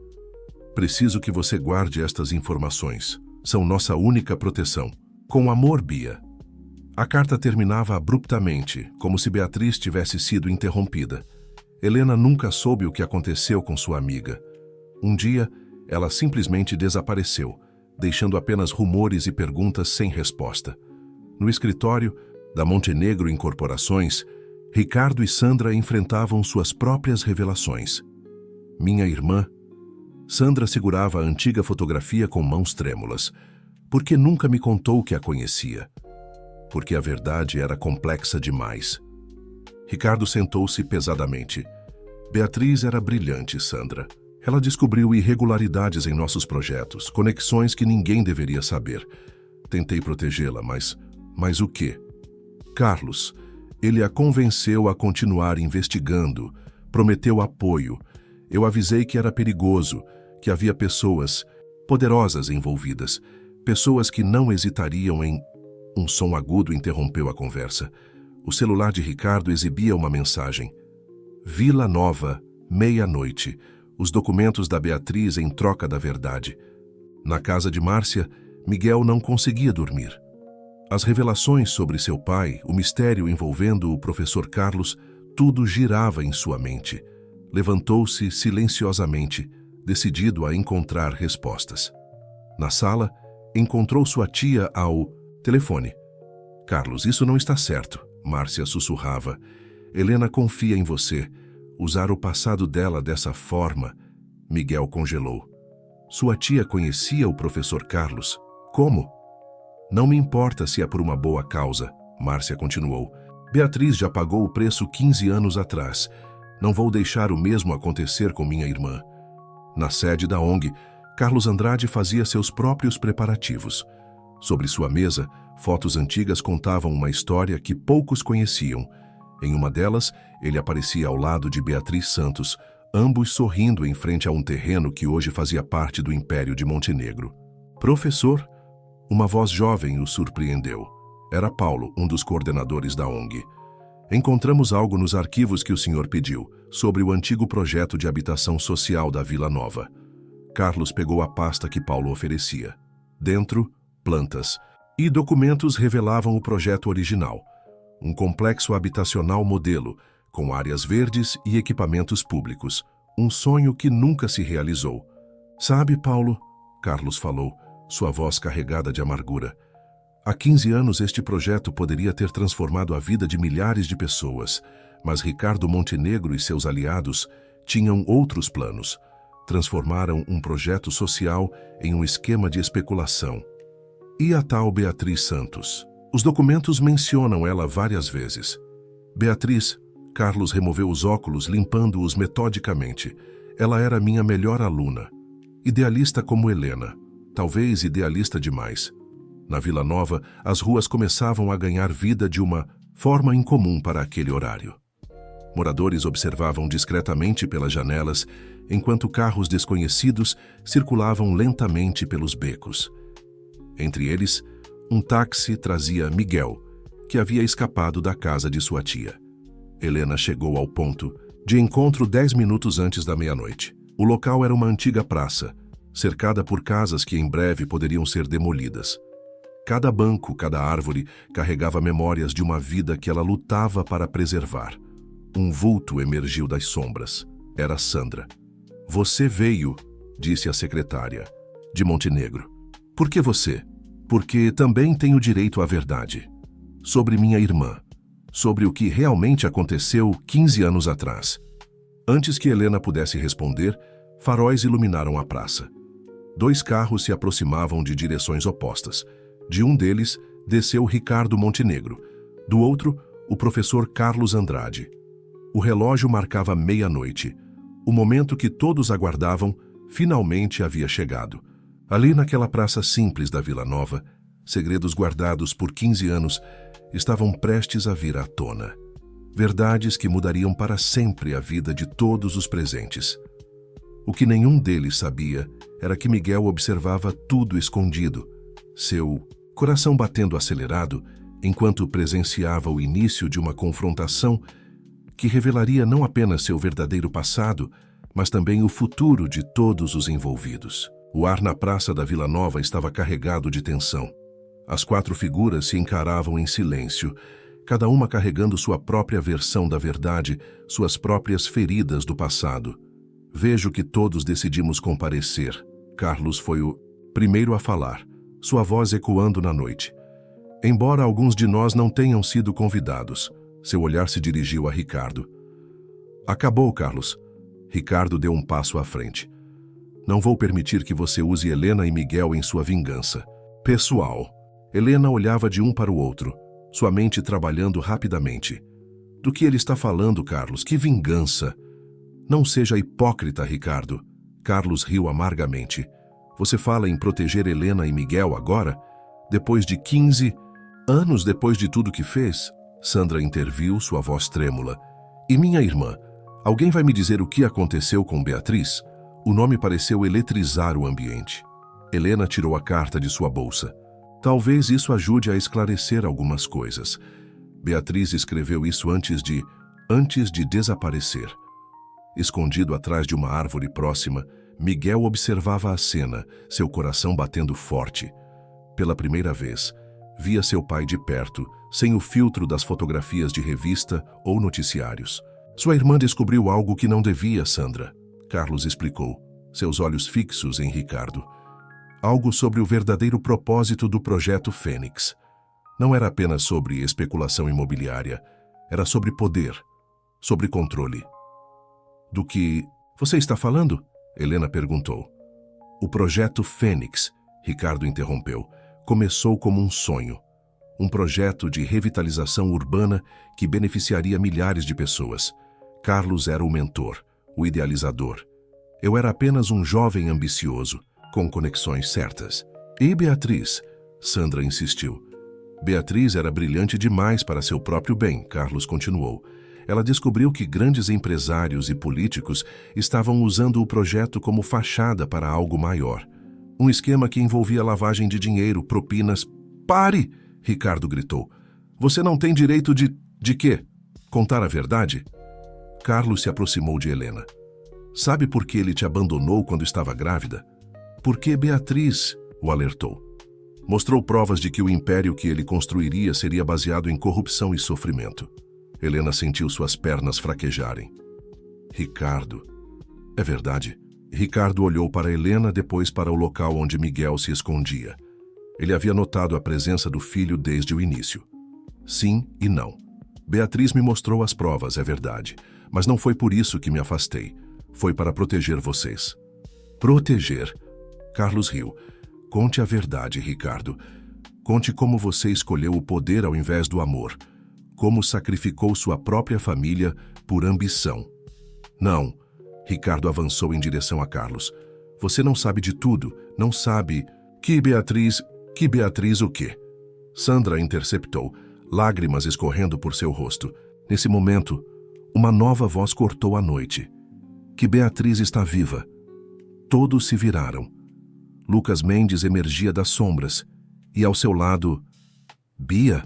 Preciso que você guarde estas informações. São nossa única proteção. Com amor, Bia. A carta terminava abruptamente, como se Beatriz tivesse sido interrompida. Helena nunca soube o que aconteceu com sua amiga. Um dia, ela simplesmente desapareceu, deixando apenas rumores e perguntas sem resposta. No escritório da Montenegro Incorporações, Ricardo e Sandra enfrentavam suas próprias revelações. Minha irmã... Sandra segurava a antiga fotografia com mãos trêmulas. Por que nunca me contou que a conhecia? Porque a verdade era complexa demais. Ricardo sentou-se pesadamente. Beatriz era brilhante, Sandra. Ela descobriu irregularidades em nossos projetos, conexões que ninguém deveria saber. Tentei protegê-la, mas o quê? Carlos, ele a convenceu a continuar investigando, prometeu apoio. Eu avisei que era perigoso, que havia pessoas poderosas envolvidas, pessoas que não hesitariam em... Um som agudo interrompeu a conversa. O celular de Ricardo exibia uma mensagem. Vila Nova, meia-noite. Os documentos da Beatriz em troca da verdade. Na casa de Márcia, Miguel não conseguia dormir. As revelações sobre seu pai, o mistério envolvendo o professor Carlos, tudo girava em sua mente. Levantou-se silenciosamente, decidido a encontrar respostas. Na sala, encontrou sua tia ao telefone. Carlos, isso não está certo. Márcia sussurrava. Helena confia em você. Usar o passado dela dessa forma... Miguel congelou. Sua tia conhecia o professor Carlos? Como? Não me importa se é por uma boa causa, Márcia continuou. Beatriz já pagou o preço 15 anos atrás. Não vou deixar o mesmo acontecer com minha irmã. Na sede da ONG, Carlos Andrade fazia seus próprios preparativos. Sobre sua mesa, fotos antigas contavam uma história que poucos conheciam. Em uma delas, ele aparecia ao lado de Beatriz Santos, ambos sorrindo em frente a um terreno que hoje fazia parte do Império de Montenegro. Professor? Uma voz jovem o surpreendeu. Era Paulo, um dos coordenadores da ONG. Encontramos algo nos arquivos que o senhor pediu, sobre o antigo projeto de habitação social da Vila Nova. Carlos pegou a pasta que Paulo oferecia. Dentro, plantas. E documentos revelavam o projeto original. Um complexo habitacional modelo, com áreas verdes e equipamentos públicos. Um sonho que nunca se realizou. Sabe, Paulo, Carlos falou, sua voz carregada de amargura. Há 15 anos este projeto poderia ter transformado a vida de milhares de pessoas, mas Ricardo Montenegro e seus aliados tinham outros planos. Transformaram um projeto social em um esquema de especulação. E a tal Beatriz Santos? Os documentos mencionam ela várias vezes. Beatriz, Carlos removeu os óculos, limpando-os metodicamente. Ela era minha melhor aluna. Idealista como Helena. Talvez idealista demais. Na Vila Nova, as ruas começavam a ganhar vida de uma forma incomum para aquele horário. Moradores observavam discretamente pelas janelas, enquanto carros desconhecidos circulavam lentamente pelos becos. Entre eles, um táxi trazia Miguel, que havia escapado da casa de sua tia. Helena chegou ao ponto de encontro 10 minutos antes da meia-noite. O local era uma antiga praça, cercada por casas que em breve poderiam ser demolidas. Cada banco, cada árvore, carregava memórias de uma vida que ela lutava para preservar. Um vulto emergiu das sombras. Era Sandra. Você veio, disse a secretária, de Montenegro. Por que você? Porque também tenho direito à verdade. Sobre minha irmã. Sobre o que realmente aconteceu 15 anos atrás. Antes que Helena pudesse responder, faróis iluminaram a praça. 2 carros se aproximavam de direções opostas. De um deles, desceu Ricardo Montenegro. Do outro, o professor Carlos Andrade. O relógio marcava meia-noite. O momento que todos aguardavam finalmente havia chegado. Ali naquela praça simples da Vila Nova, segredos guardados por 15 anos estavam prestes a vir à tona. Verdades que mudariam para sempre a vida de todos os presentes. O que nenhum deles sabia era que Miguel observava tudo escondido, seu coração batendo acelerado enquanto presenciava o início de uma confrontação que revelaria não apenas seu verdadeiro passado, mas também o futuro de todos os envolvidos. O ar na praça da Vila Nova estava carregado de tensão. As 4 figuras se encaravam em silêncio, cada uma carregando sua própria versão da verdade, suas próprias feridas do passado. Vejo que todos decidimos comparecer. Carlos foi o primeiro a falar, sua voz ecoando na noite. Embora alguns de nós não tenham sido convidados, seu olhar se dirigiu a Ricardo. Acabou, Carlos. Ricardo deu um passo à frente. Não vou permitir que você use Helena e Miguel em sua vingança. Pessoal. Helena olhava de um para o outro, sua mente trabalhando rapidamente. Do que ele está falando, Carlos? Que vingança! Não seja hipócrita, Ricardo. Carlos riu amargamente. Você fala em proteger Helena e Miguel agora? Depois de 15 anos depois de tudo que fez? Sandra interviu, sua voz trêmula. E minha irmã? Alguém vai me dizer o que aconteceu com Beatriz? O nome pareceu eletrizar o ambiente. Helena tirou a carta de sua bolsa. Talvez isso ajude a esclarecer algumas coisas. Beatriz escreveu isso antes de desaparecer. Escondido atrás de uma árvore próxima, Miguel observava a cena, seu coração batendo forte. Pela primeira vez, via seu pai de perto, sem o filtro das fotografias de revista ou noticiários. Sua irmã descobriu algo que não devia, Sandra. Carlos explicou, seus olhos fixos em Ricardo. Algo sobre o verdadeiro propósito do Projeto Fênix. Não era apenas sobre especulação imobiliária, era sobre poder, sobre controle. Do que você está falando? Helena perguntou. O projeto Fênix, Ricardo interrompeu, começou como um sonho. Um projeto de revitalização urbana que beneficiaria milhares de pessoas. Carlos era o mentor, o idealizador. Eu era apenas um jovem ambicioso, com conexões certas. E Beatriz? Sandra insistiu. Beatriz era brilhante demais para seu próprio bem, Carlos continuou. Ela descobriu que grandes empresários e políticos estavam usando o projeto como fachada para algo maior. Um esquema que envolvia lavagem de dinheiro, propinas... Pare! Ricardo gritou. Você não tem direito de quê? Contar a verdade? Carlos se aproximou de Helena. Sabe por que ele te abandonou quando estava grávida? Porque Beatriz o alertou. Mostrou provas de que o império que ele construiria seria baseado em corrupção e sofrimento. Helena sentiu suas pernas fraquejarem. Ricardo. É verdade. Ricardo olhou para Helena, depois para o local onde Miguel se escondia. Ele havia notado a presença do filho desde o início. Sim e não. Beatriz me mostrou as provas, é verdade. Mas não foi por isso que me afastei. Foi para proteger vocês. Proteger? Carlos riu. Conte a verdade, Ricardo. Conte como você escolheu o poder ao invés do amor. Como sacrificou sua própria família por ambição. Não. Ricardo avançou em direção a Carlos. Você não sabe de tudo. Não sabe... Que Beatriz o quê? Sandra interceptou, lágrimas escorrendo por seu rosto. Nesse momento, uma nova voz cortou a noite. Que Beatriz está viva. Todos se viraram. Lucas Mendes emergia das sombras, e ao seu lado... Bia?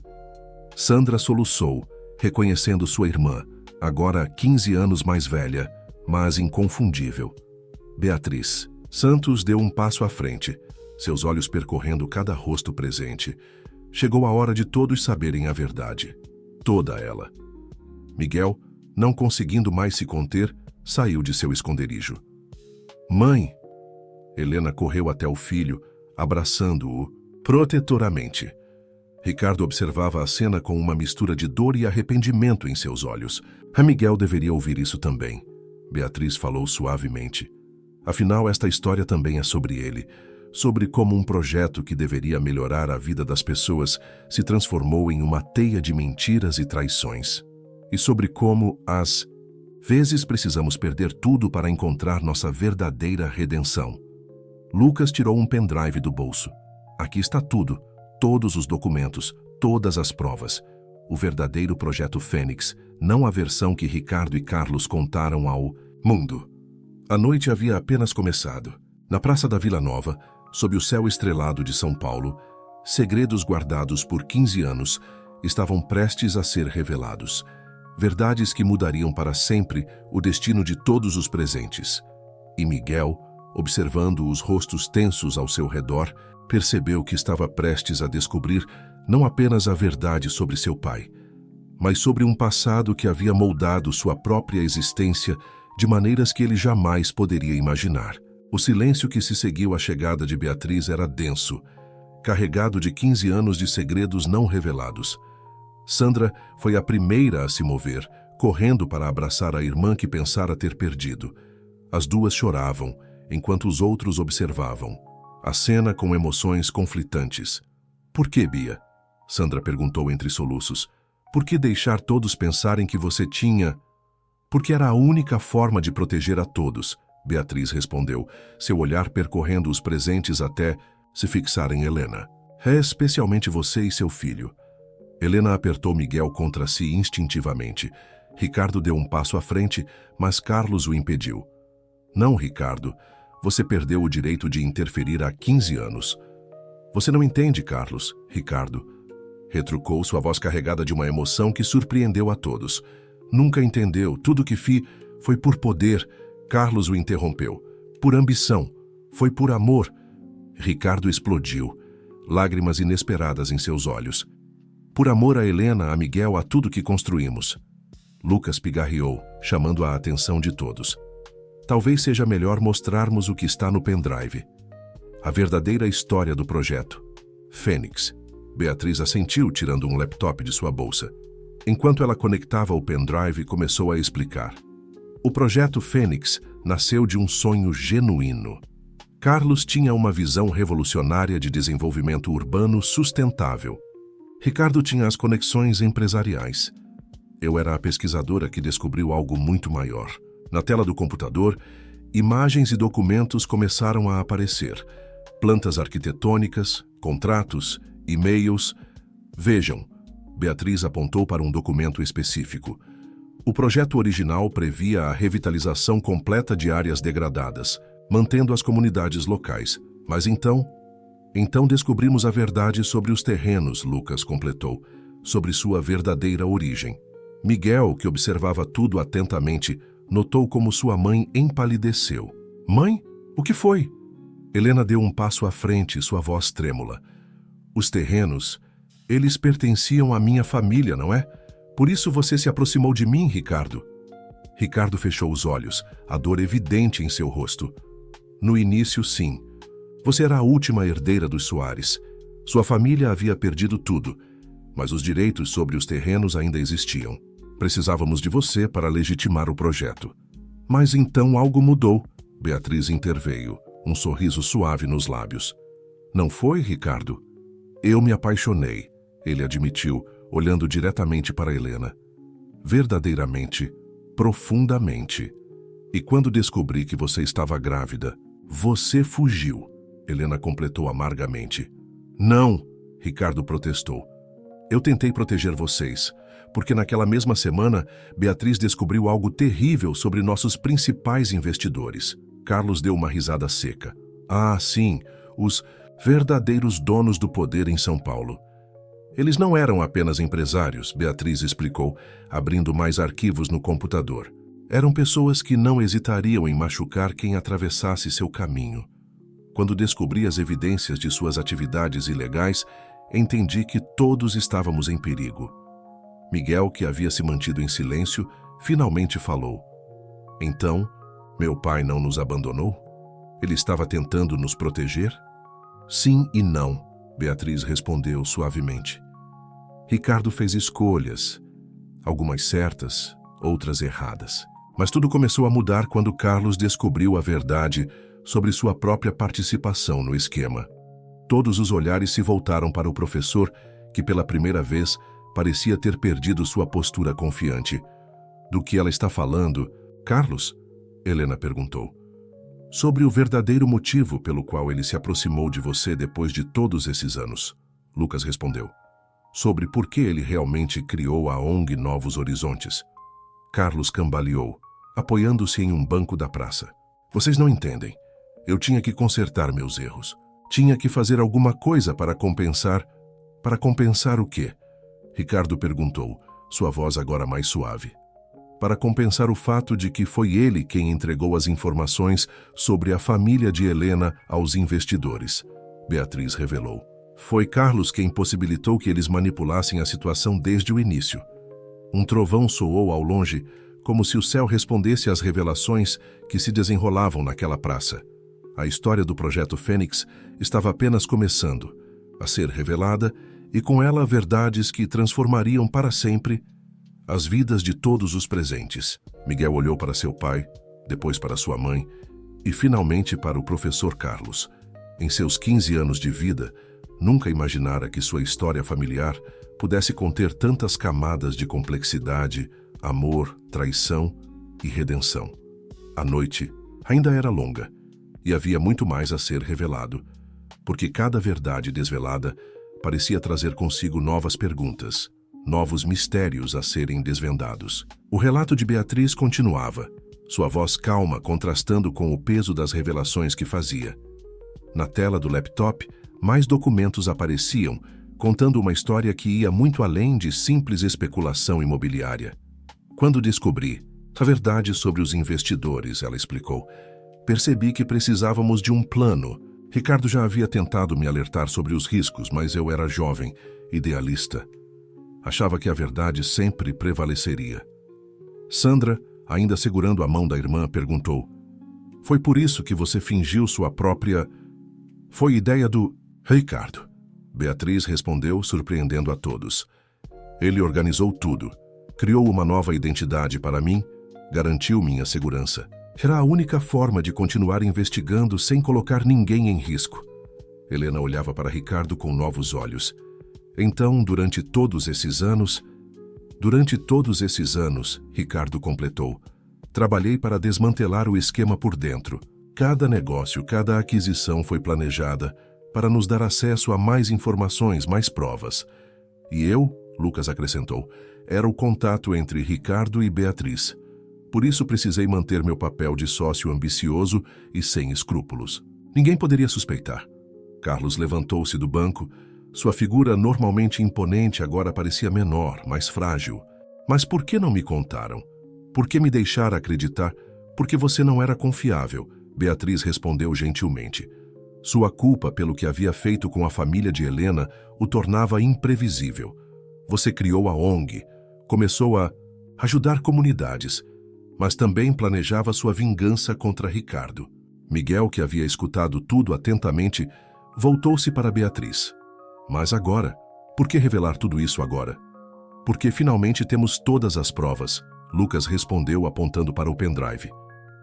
Sandra soluçou, reconhecendo sua irmã, agora 15 anos mais velha, mas inconfundível. Beatriz. Santos deu um passo à frente, seus olhos percorrendo cada rosto presente. Chegou a hora de todos saberem a verdade. Toda ela. Miguel, não conseguindo mais se conter, saiu de seu esconderijo. Mãe! Helena correu até o filho, abraçando-o protetoramente. Ricardo observava a cena com uma mistura de dor e arrependimento em seus olhos. A Miguel deveria ouvir isso também. Beatriz falou suavemente. Afinal, esta história também é sobre ele. Sobre como um projeto que deveria melhorar a vida das pessoas se transformou em uma teia de mentiras e traições. E sobre como, às vezes, precisamos perder tudo para encontrar nossa verdadeira redenção. Lucas tirou um pendrive do bolso. Aqui está tudo, todos os documentos, todas as provas. O verdadeiro projeto Fênix, não a versão que Ricardo e Carlos contaram ao mundo. A noite havia apenas começado. Na Praça da Vila Nova, sob o céu estrelado de São Paulo, segredos guardados por 15 anos estavam prestes a ser revelados. Verdades que mudariam para sempre o destino de todos os presentes. E Miguel, observando os rostos tensos ao seu redor, percebeu que estava prestes a descobrir não apenas a verdade sobre seu pai, mas sobre um passado que havia moldado sua própria existência de maneiras que ele jamais poderia imaginar. O silêncio que se seguiu à chegada de Beatriz era denso, carregado de 15 anos de segredos não revelados. Sandra foi a primeira a se mover, correndo para abraçar a irmã que pensara ter perdido. As duas choravam, enquanto os outros observavam. A cena com emoções conflitantes. Por que, Bia? Sandra perguntou entre soluços. Por que deixar todos pensarem que você tinha... Porque era a única forma de proteger a todos, Beatriz respondeu, seu olhar percorrendo os presentes até se fixar em Helena. É especialmente você e seu filho. Helena apertou Miguel contra si instintivamente. Ricardo deu um passo à frente, mas Carlos o impediu. Não, Ricardo. Você perdeu o direito de interferir há 15 anos. Você não entende, Carlos, Ricardo. Retrucou sua voz carregada de uma emoção que surpreendeu a todos. Nunca entendeu. Tudo que foi por poder. Carlos o interrompeu. Por ambição. Foi por amor. Ricardo explodiu. Lágrimas inesperadas em seus olhos. Por amor a Helena, a Miguel, a tudo que construímos. Lucas pigarreou, chamando a atenção de todos. Talvez seja melhor mostrarmos o que está no pendrive. A verdadeira história do projeto. Fênix. Beatriz assentiu, tirando um laptop de sua bolsa. Enquanto ela conectava o pendrive, começou a explicar. O projeto Fênix nasceu de um sonho genuíno. Carlos tinha uma visão revolucionária de desenvolvimento urbano sustentável. Ricardo tinha as conexões empresariais. Eu era a pesquisadora que descobriu algo muito maior. Na tela do computador, imagens e documentos começaram a aparecer. Plantas arquitetônicas, contratos, e-mails. Vejam, Beatriz apontou para um documento específico. O projeto original previa a revitalização completa de áreas degradadas, mantendo as comunidades locais. Mas então descobrimos a verdade sobre os terrenos, Lucas completou, sobre sua verdadeira origem. Miguel, que observava tudo atentamente, notou como sua mãe empalideceu. Mãe? O que foi? Helena deu um passo à frente, sua voz trêmula. Os terrenos, eles pertenciam à minha família, não é? Por isso você se aproximou de mim, Ricardo. Ricardo fechou os olhos, a dor evidente em seu rosto. No início, sim. Você era a última herdeira dos Soares. Sua família havia perdido tudo, mas os direitos sobre os terrenos ainda existiam. Precisávamos de você para legitimar o projeto. Mas então algo mudou. Beatriz interveio, um sorriso suave nos lábios. Não foi, Ricardo? Eu me apaixonei, ele admitiu, olhando diretamente para Helena. Verdadeiramente, profundamente. E quando descobri que você estava grávida, você fugiu, Helena completou amargamente. Não, Ricardo protestou. Eu tentei proteger vocês, porque naquela mesma semana, Beatriz descobriu algo terrível sobre nossos principais investidores. Carlos deu uma risada seca. Ah, sim, os verdadeiros donos do poder em São Paulo. Eles não eram apenas empresários, Beatriz explicou, abrindo mais arquivos no computador. Eram pessoas que não hesitariam em machucar quem atravessasse seu caminho. Quando descobri as evidências de suas atividades ilegais, entendi que todos estávamos em perigo. Miguel, que havia se mantido em silêncio, finalmente falou. Então, meu pai não nos abandonou? Ele estava tentando nos proteger? Sim e não, Beatriz respondeu suavemente. Ricardo fez escolhas, algumas certas, outras erradas. Mas tudo começou a mudar quando Carlos descobriu a verdade sobre sua própria participação no esquema. Todos os olhares se voltaram para o professor, que pela primeira vez parecia ter perdido sua postura confiante. Do que ela está falando, Carlos? Helena perguntou. Sobre o verdadeiro motivo pelo qual ele se aproximou de você depois de todos esses anos, Lucas respondeu. Sobre por que ele realmente criou a ONG Novos Horizontes. Carlos cambaleou, apoiando-se em um banco da praça. Vocês não entendem. Eu tinha que consertar meus erros. Tinha que fazer alguma coisa para compensar. Para compensar o quê? Ricardo perguntou, sua voz agora mais suave. Para compensar o fato de que foi ele quem entregou as informações sobre a família de Helena aos investidores. Beatriz revelou. Foi Carlos quem possibilitou que eles manipulassem a situação desde o início. Um trovão soou ao longe, como se o céu respondesse às revelações que se desenrolavam naquela praça. A história do projeto Fênix estava apenas começando a ser revelada e com ela verdades que transformariam para sempre as vidas de todos os presentes. Miguel olhou para seu pai, depois para sua mãe e finalmente para o professor Carlos. Em seus 15 anos de vida, nunca imaginara que sua história familiar pudesse conter tantas camadas de complexidade, amor, traição e redenção. A noite ainda era longa e havia muito mais a ser revelado, porque cada verdade desvelada parecia trazer consigo novas perguntas, novos mistérios a serem desvendados. O relato de Beatriz continuava, sua voz calma contrastando com o peso das revelações que fazia. Na tela do laptop, mais documentos apareciam, contando uma história que ia muito além de simples especulação imobiliária. Quando descobri a verdade sobre os investidores, ela explicou, percebi que precisávamos de um plano. Ricardo já havia tentado me alertar sobre os riscos, mas eu era jovem, idealista. Achava que a verdade sempre prevaleceria. Sandra, ainda segurando a mão da irmã, perguntou, foi por isso que você fingiu sua própria... Foi ideia do... Ricardo. Beatriz respondeu, surpreendendo a todos. Ele organizou tudo. Criou uma nova identidade para mim, garantiu minha segurança. Era a única forma de continuar investigando sem colocar ninguém em risco. Helena olhava para Ricardo com novos olhos. Então, durante todos esses anos, Ricardo completou, trabalhei para desmantelar o esquema por dentro. Cada negócio, cada aquisição foi planejada para nos dar acesso a mais informações, mais provas. E eu, Lucas acrescentou, era o contato entre Ricardo e Beatriz. Por isso precisei manter meu papel de sócio ambicioso e sem escrúpulos. Ninguém poderia suspeitar. Carlos levantou-se do banco. Sua figura normalmente imponente agora parecia menor, mais frágil. Mas por que não me contaram? Por que me deixar acreditar? Porque você não era confiável, Beatriz respondeu gentilmente. Sua culpa pelo que havia feito com a família de Helena o tornava imprevisível. Você criou a ONG, começou a ajudar comunidades, mas também planejava sua vingança contra Ricardo. Miguel, que havia escutado tudo atentamente, voltou-se para Beatriz. Mas agora? Por que revelar tudo isso agora? Porque finalmente temos todas as provas, Lucas respondeu apontando para o pendrive.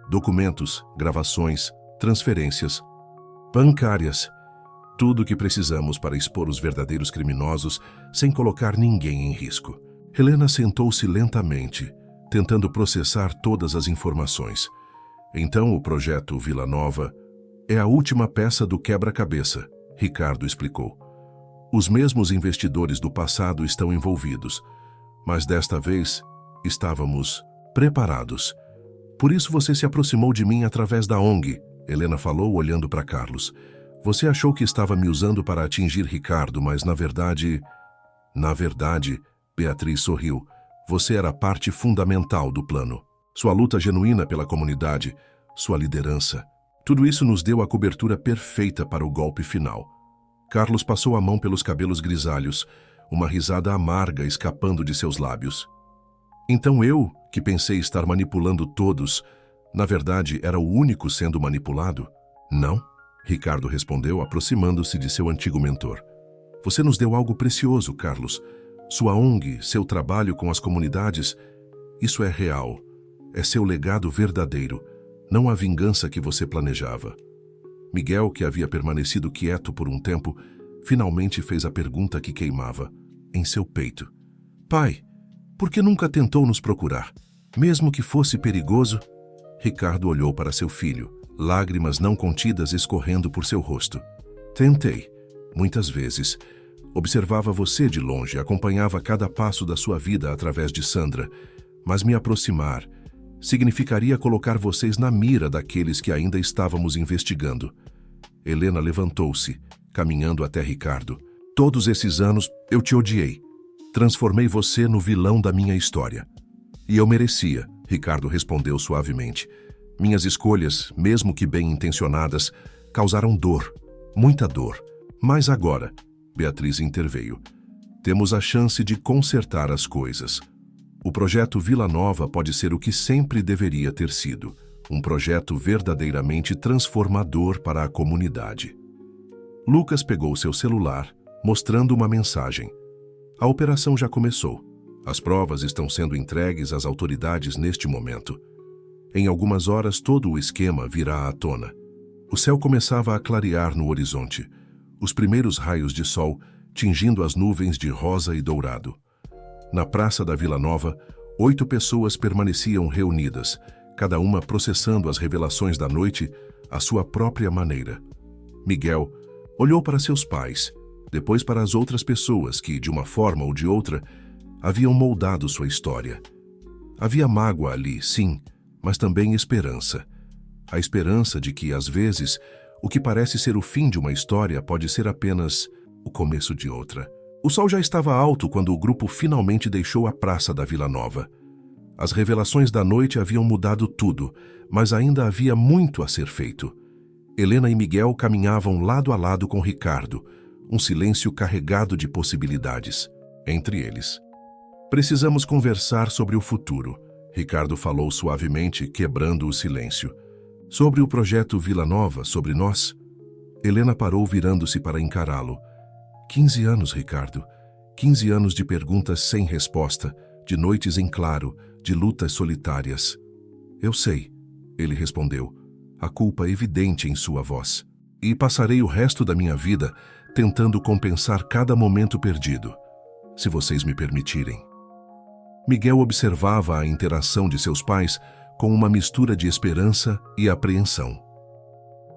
Documentos, gravações, transferências, bancárias. Tudo o que precisamos para expor os verdadeiros criminosos sem colocar ninguém em risco. Helena sentou-se lentamente, tentando processar todas as informações. Então o projeto Vila Nova é a última peça do quebra-cabeça, Ricardo explicou. Os mesmos investidores do passado estão envolvidos, mas desta vez estávamos preparados. Por isso você se aproximou de mim através da ONG, Helena falou olhando para Carlos. Você achou que estava me usando para atingir Ricardo, mas na verdade, Beatriz sorriu. Você era parte fundamental do plano. Sua luta genuína pela comunidade, sua liderança. Tudo isso nos deu a cobertura perfeita para o golpe final. Carlos passou a mão pelos cabelos grisalhos, uma risada amarga escapando de seus lábios. Então eu, que pensei estar manipulando todos, na verdade era o único sendo manipulado? Não, Ricardo respondeu, aproximando-se de seu antigo mentor. Você nos deu algo precioso, Carlos. Sua ONG, seu trabalho com as comunidades, isso é real. É seu legado verdadeiro, não a vingança que você planejava. Miguel, que havia permanecido quieto por um tempo, finalmente fez a pergunta que queimava em seu peito. Pai, por que nunca tentou nos procurar? Mesmo que fosse perigoso? Ricardo olhou para seu filho, lágrimas não contidas escorrendo por seu rosto. Tentei, muitas vezes. Observava você de longe, acompanhava cada passo da sua vida através de Sandra, mas me aproximar significaria colocar vocês na mira daqueles que ainda estávamos investigando. Helena levantou-se, caminhando até Ricardo. Todos esses anos eu te odiei. Transformei você no vilão da minha história. E eu merecia, Ricardo respondeu suavemente. Minhas escolhas, mesmo que bem-intencionadas, causaram dor, muita dor. Mas agora, Beatriz interveio, temos a chance de consertar as coisas. O projeto Vila Nova pode ser o que sempre deveria ter sido, um projeto verdadeiramente transformador para a comunidade. Lucas pegou seu celular, mostrando uma mensagem. A operação já começou. As provas estão sendo entregues às autoridades neste momento. Em algumas horas todo o esquema virá à tona. O céu começava a clarear no horizonte, os primeiros raios de sol tingindo as nuvens de rosa e dourado. Na praça da Vila Nova, 8 pessoas permaneciam reunidas, cada uma processando as revelações da noite à sua própria maneira. Miguel olhou para seus pais, depois para as outras pessoas que, de uma forma ou de outra, haviam moldado sua história. Havia mágoa ali, sim, mas também esperança. A esperança de que, às vezes, o que parece ser o fim de uma história pode ser apenas o começo de outra. O sol já estava alto quando o grupo finalmente deixou a praça da Vila Nova. As revelações da noite haviam mudado tudo, mas ainda havia muito a ser feito. Helena e Miguel caminhavam lado a lado com Ricardo, um silêncio carregado de possibilidades. Entre eles. Precisamos conversar sobre o futuro, Ricardo falou suavemente, quebrando o silêncio. Sobre o projeto Vila Nova, sobre nós? Helena parou virando-se para encará-lo. 15 anos, Ricardo. 15 anos de perguntas sem resposta, de noites em claro, de lutas solitárias. Eu sei, ele respondeu, a culpa evidente em sua voz. E passarei o resto da minha vida tentando compensar cada momento perdido, se vocês me permitirem. Miguel observava a interação de seus pais com uma mistura de esperança e apreensão.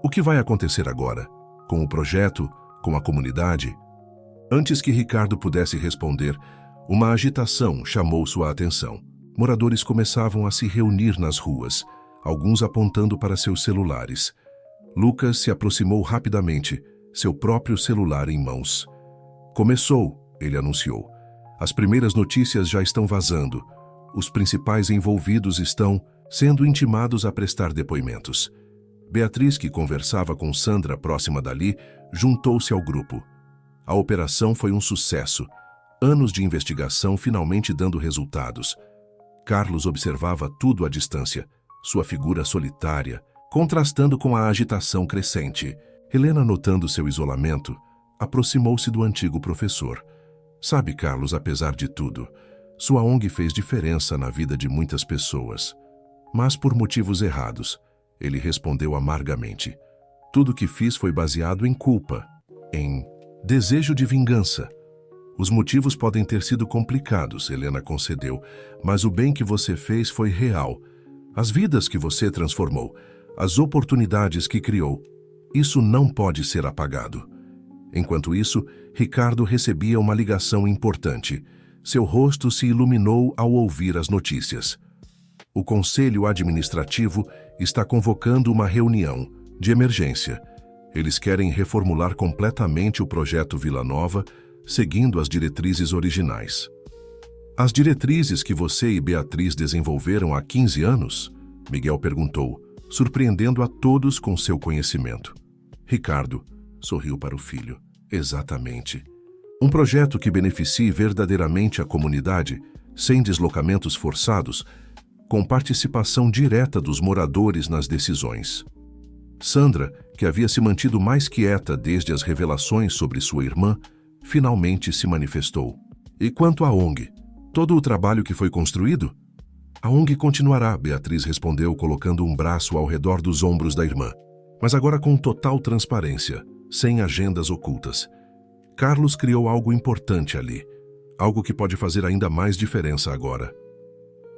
O que vai acontecer agora? Com o projeto? Com a comunidade? Antes que Ricardo pudesse responder, uma agitação chamou sua atenção. Moradores começavam a se reunir nas ruas, alguns apontando para seus celulares. Lucas se aproximou rapidamente, seu próprio celular em mãos. Começou, ele anunciou. As primeiras notícias já estão vazando. Os principais envolvidos estão sendo intimados a prestar depoimentos. Beatriz, que conversava com Sandra próxima dali, juntou-se ao grupo. A operação foi um sucesso. Anos de investigação finalmente dando resultados. Carlos observava tudo à distância, sua figura solitária, contrastando com a agitação crescente. Helena, notando seu isolamento, aproximou-se do antigo professor. Sabe, Carlos, apesar de tudo, sua ONG fez diferença na vida de muitas pessoas. Mas por motivos errados, ele respondeu amargamente. Tudo que fiz foi baseado em culpa, em desejo de vingança. Os motivos podem ter sido complicados, Helena concedeu, mas o bem que você fez foi real. As vidas que você transformou, as oportunidades que criou, isso não pode ser apagado. Enquanto isso, Ricardo recebia uma ligação importante. Seu rosto se iluminou ao ouvir as notícias. O Conselho Administrativo está convocando uma reunião de emergência. Eles querem reformular completamente o projeto Vila Nova, seguindo as diretrizes originais. As diretrizes que você e Beatriz desenvolveram há 15 anos? Miguel perguntou, surpreendendo a todos com seu conhecimento. Ricardo sorriu para o filho. Exatamente. Um projeto que beneficie verdadeiramente a comunidade, sem deslocamentos forçados, com participação direta dos moradores nas decisões. Sandra, que havia se mantido mais quieta desde as revelações sobre sua irmã, finalmente se manifestou. E quanto à ONG? Todo o trabalho que foi construído? A ONG continuará, Beatriz respondeu, colocando um braço ao redor dos ombros da irmã. Mas agora com total transparência, sem agendas ocultas. Carlos criou algo importante ali, algo que pode fazer ainda mais diferença agora.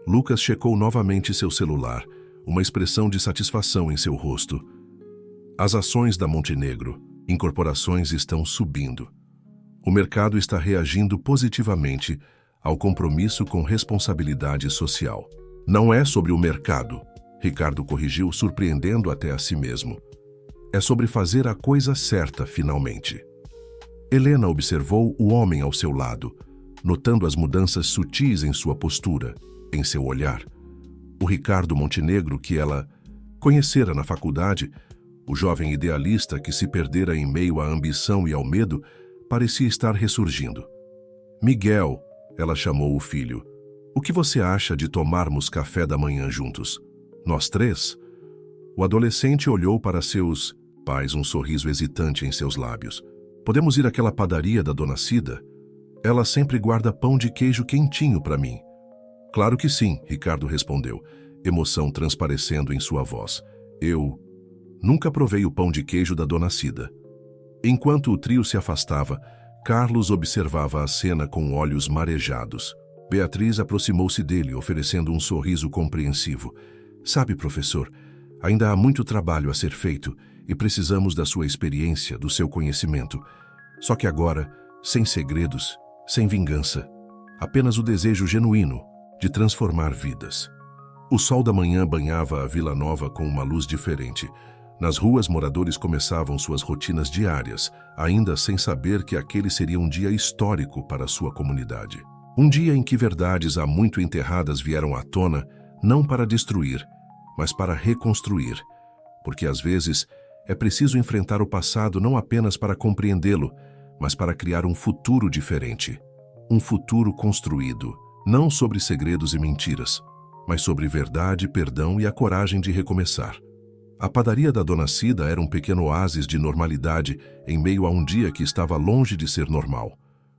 Lucas checou novamente seu celular, uma expressão de satisfação em seu rosto. As ações da Montenegro, incorporações estão subindo. O mercado está reagindo positivamente ao compromisso com responsabilidade social. Não é sobre o mercado, Ricardo corrigiu, surpreendendo até a si mesmo. É sobre fazer a coisa certa, finalmente. Helena observou o homem ao seu lado, notando as mudanças sutis em sua postura, em seu olhar. O Ricardo Montenegro que ela conhecera na faculdade, o jovem idealista que se perdera em meio à ambição e ao medo, parecia estar ressurgindo. Miguel, ela chamou o filho. O que você acha de tomarmos café da manhã juntos? Nós três? O adolescente olhou para seus pais, um sorriso hesitante em seus lábios. Podemos ir àquela padaria da Dona Cida? Ela sempre guarda pão de queijo quentinho para mim. Claro que sim, Ricardo respondeu, emoção transparecendo em sua voz. Eu nunca provei o pão de queijo da Dona Cida. Enquanto o trio se afastava, Carlos observava a cena com olhos marejados. Beatriz aproximou-se dele, oferecendo um sorriso compreensivo. Sabe, professor, ainda há muito trabalho a ser feito e precisamos da sua experiência, do seu conhecimento. Só que agora, sem segredos, sem vingança, apenas o desejo genuíno de transformar vidas. O sol da manhã banhava a Vila Nova com uma luz diferente. Nas ruas, moradores começavam suas rotinas diárias, ainda sem saber que aquele seria um dia histórico para a sua comunidade. Um dia em que verdades há muito enterradas vieram à tona, não para destruir, mas para reconstruir. Porque às vezes é preciso enfrentar o passado não apenas para compreendê-lo, mas para criar um futuro diferente. Um futuro construído, não sobre segredos e mentiras, mas sobre verdade, perdão e a coragem de recomeçar. A padaria da Dona Cida era um pequeno oásis de normalidade em meio a um dia que estava longe de ser normal.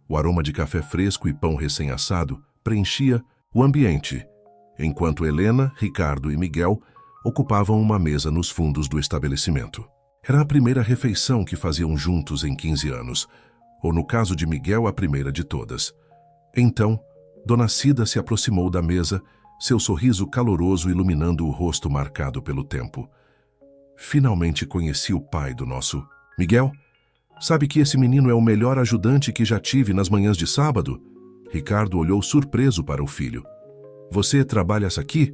O aroma de café fresco e pão recém-assado preenchia o ambiente, enquanto Helena, Ricardo e Miguel ocupavam uma mesa nos fundos do estabelecimento. Era a primeira refeição que faziam juntos em 15 anos, ou no caso de Miguel, a primeira de todas. Então, Dona Cida se aproximou da mesa, seu sorriso caloroso iluminando o rosto marcado pelo tempo. Finalmente conheci o pai do nosso Miguel. Sabe que esse menino é o melhor ajudante que já tive nas manhãs de sábado? Ricardo olhou surpreso para o filho. Você trabalha aqui?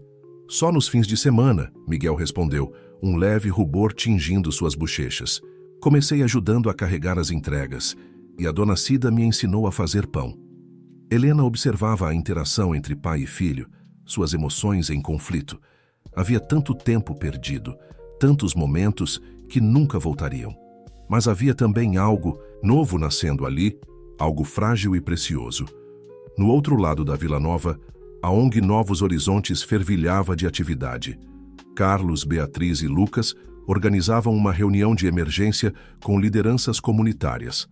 Só nos fins de semana, Miguel respondeu, um leve rubor tingindo suas bochechas. Comecei ajudando a carregar as entregas, e a Dona Cida me ensinou a fazer pão. Helena observava a interação entre pai e filho, suas emoções em conflito. Havia tanto tempo perdido, tantos momentos que nunca voltariam. Mas havia também algo novo nascendo ali, algo frágil e precioso. No outro lado da Vila Nova, a ONG Novos Horizontes fervilhava de atividade. Carlos, Beatriz e Lucas organizavam uma reunião de emergência com lideranças comunitárias.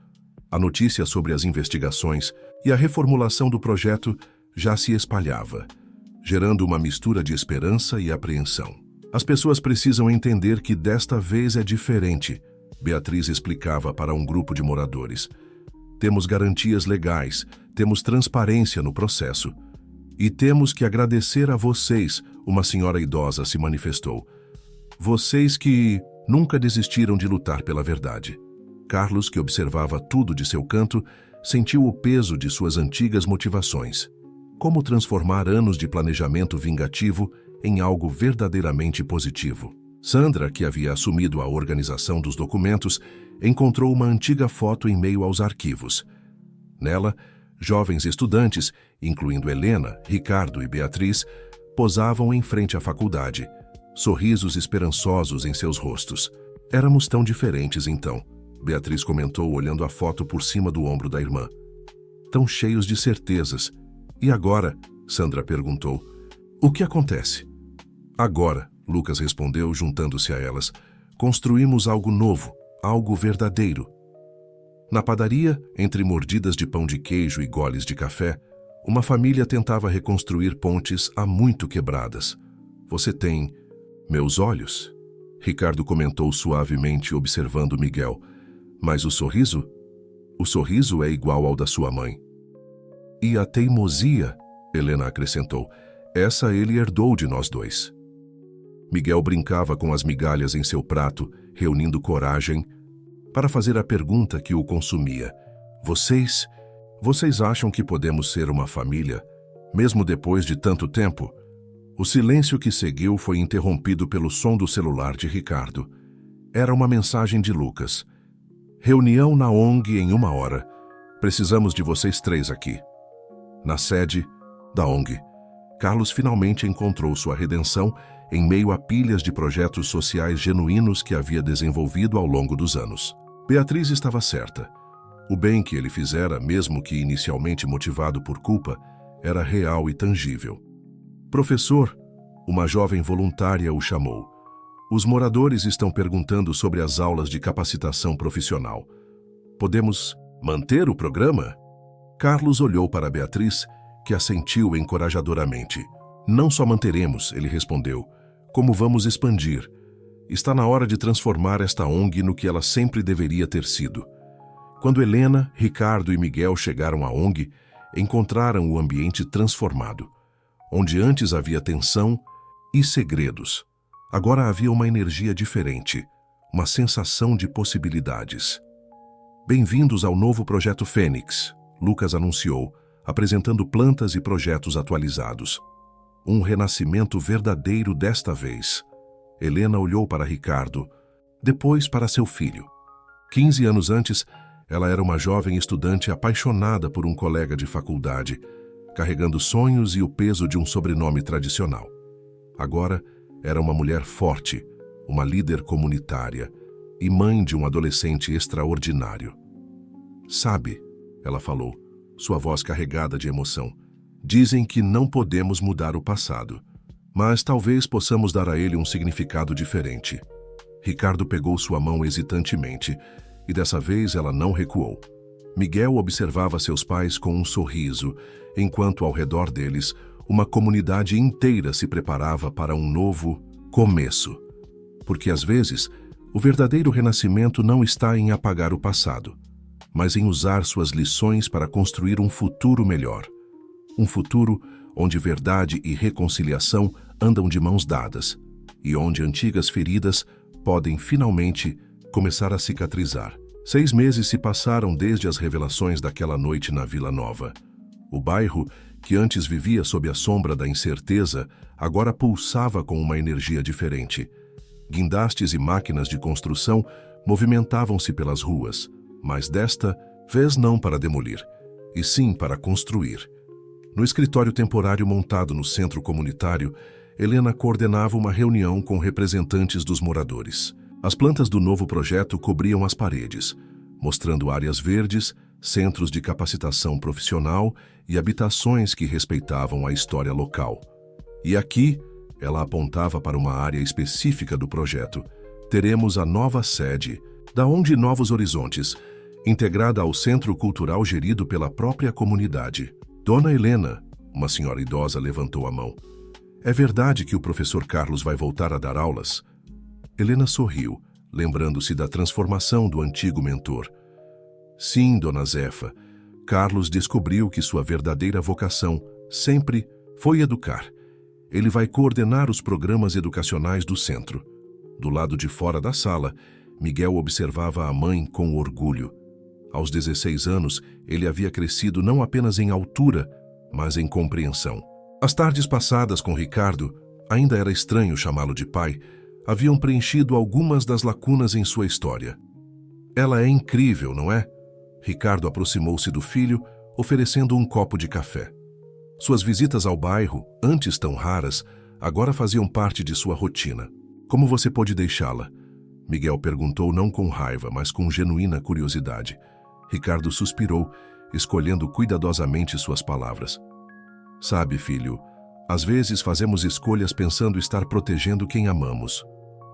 A notícia sobre as investigações e a reformulação do projeto já se espalhava, gerando uma mistura de esperança e apreensão. As pessoas precisam entender que desta vez é diferente, Beatriz explicava para um grupo de moradores. Temos garantias legais, temos transparência no processo. E temos que agradecer a vocês, uma senhora idosa se manifestou. Vocês que nunca desistiram de lutar pela verdade. Carlos, que observava tudo de seu canto, sentiu o peso de suas antigas motivações. Como transformar anos de planejamento vingativo em algo verdadeiramente positivo? Sandra, que havia assumido a organização dos documentos, encontrou uma antiga foto em meio aos arquivos. Nela, jovens estudantes, incluindo Helena, Ricardo e Beatriz, posavam em frente à faculdade, sorrisos esperançosos em seus rostos. Éramos tão diferentes então, Beatriz comentou olhando a foto por cima do ombro da irmã. Tão cheios de certezas. E agora? Sandra perguntou. O que acontece? Agora, Lucas respondeu, juntando-se a elas, construímos algo novo, algo verdadeiro. Na padaria, entre mordidas de pão de queijo e goles de café, uma família tentava reconstruir pontes há muito quebradas. Você tem meus olhos? Ricardo comentou suavemente, observando Miguel. Mas o sorriso? O sorriso é igual ao da sua mãe. E a teimosia, Helena acrescentou, essa ele herdou de nós dois. Miguel brincava com as migalhas em seu prato, reunindo coragem para fazer a pergunta que o consumia. Vocês acham que podemos ser uma família, mesmo depois de tanto tempo? O silêncio que seguiu foi interrompido pelo som do celular de Ricardo. Era uma mensagem de Lucas. Reunião na ONG em 1 hora. Precisamos de vocês 3 aqui. Na sede da ONG, Carlos finalmente encontrou sua redenção em meio a pilhas de projetos sociais genuínos que havia desenvolvido ao longo dos anos. Beatriz estava certa. O bem que ele fizera, mesmo que inicialmente motivado por culpa, era real e tangível. Professor, uma jovem voluntária o chamou. Os moradores estão perguntando sobre as aulas de capacitação profissional. Podemos manter o programa? Carlos olhou para Beatriz, que assentiu encorajadoramente. Não só manteremos, ele respondeu, como vamos expandir. Está na hora de transformar esta ONG no que ela sempre deveria ter sido. Quando Helena, Ricardo e Miguel chegaram à ONG, encontraram o ambiente transformado. Onde antes havia tensão e segredos, agora havia uma energia diferente, uma sensação de possibilidades. Bem-vindos ao novo Projeto Fênix, Lucas anunciou, apresentando plantas e projetos atualizados. Um renascimento verdadeiro desta vez. Helena olhou para Ricardo, depois para seu filho. 15 anos antes, ela era uma jovem estudante apaixonada por um colega de faculdade, carregando sonhos e o peso de um sobrenome tradicional. Agora, era uma mulher forte, uma líder comunitária e mãe de um adolescente extraordinário. Sabe, ela falou, sua voz carregada de emoção, dizem que não podemos mudar o passado, mas talvez possamos dar a ele um significado diferente. Ricardo pegou sua mão hesitantemente, e dessa vez ela não recuou. Miguel observava seus pais com um sorriso, enquanto ao redor deles, uma comunidade inteira se preparava para um novo começo. Porque às vezes, o verdadeiro renascimento não está em apagar o passado, mas em usar suas lições para construir um futuro melhor. Um futuro onde verdade e reconciliação andam de mãos dadas, e onde antigas feridas podem finalmente começar a cicatrizar. 6 meses se passaram desde as revelações daquela noite na Vila Nova. O bairro, que antes vivia sob a sombra da incerteza, agora pulsava com uma energia diferente. Guindastes e máquinas de construção movimentavam-se pelas ruas, mas desta vez não para demolir, e sim para construir. No escritório temporário montado no centro comunitário, Helena coordenava uma reunião com representantes dos moradores. As plantas do novo projeto cobriam as paredes, mostrando áreas verdes, centros de capacitação profissional e habitações que respeitavam a história local. E aqui, ela apontava para uma área específica do projeto. Teremos a nova sede, da onde Novos Horizontes, integrada ao centro cultural gerido pela própria comunidade. Dona Helena, uma senhora idosa, levantou a mão. É verdade que o professor Carlos vai voltar a dar aulas? Helena sorriu, lembrando-se da transformação do antigo mentor. Sim, dona Zefa. Carlos descobriu que sua verdadeira vocação sempre foi educar. Ele vai coordenar os programas educacionais do centro. Do lado de fora da sala, Miguel observava a mãe com orgulho. Aos 16 anos, ele havia crescido não apenas em altura, mas em compreensão. As tardes passadas com Ricardo, ainda era estranho chamá-lo de pai, haviam preenchido algumas das lacunas em sua história. Ela é incrível, não é? Ricardo aproximou-se do filho, oferecendo um copo de café. Suas visitas ao bairro, antes tão raras, agora faziam parte de sua rotina. Como você pôde deixá-la? Miguel perguntou não com raiva, mas com genuína curiosidade. Ricardo suspirou, escolhendo cuidadosamente suas palavras. Sabe, filho, às vezes fazemos escolhas pensando estar protegendo quem amamos.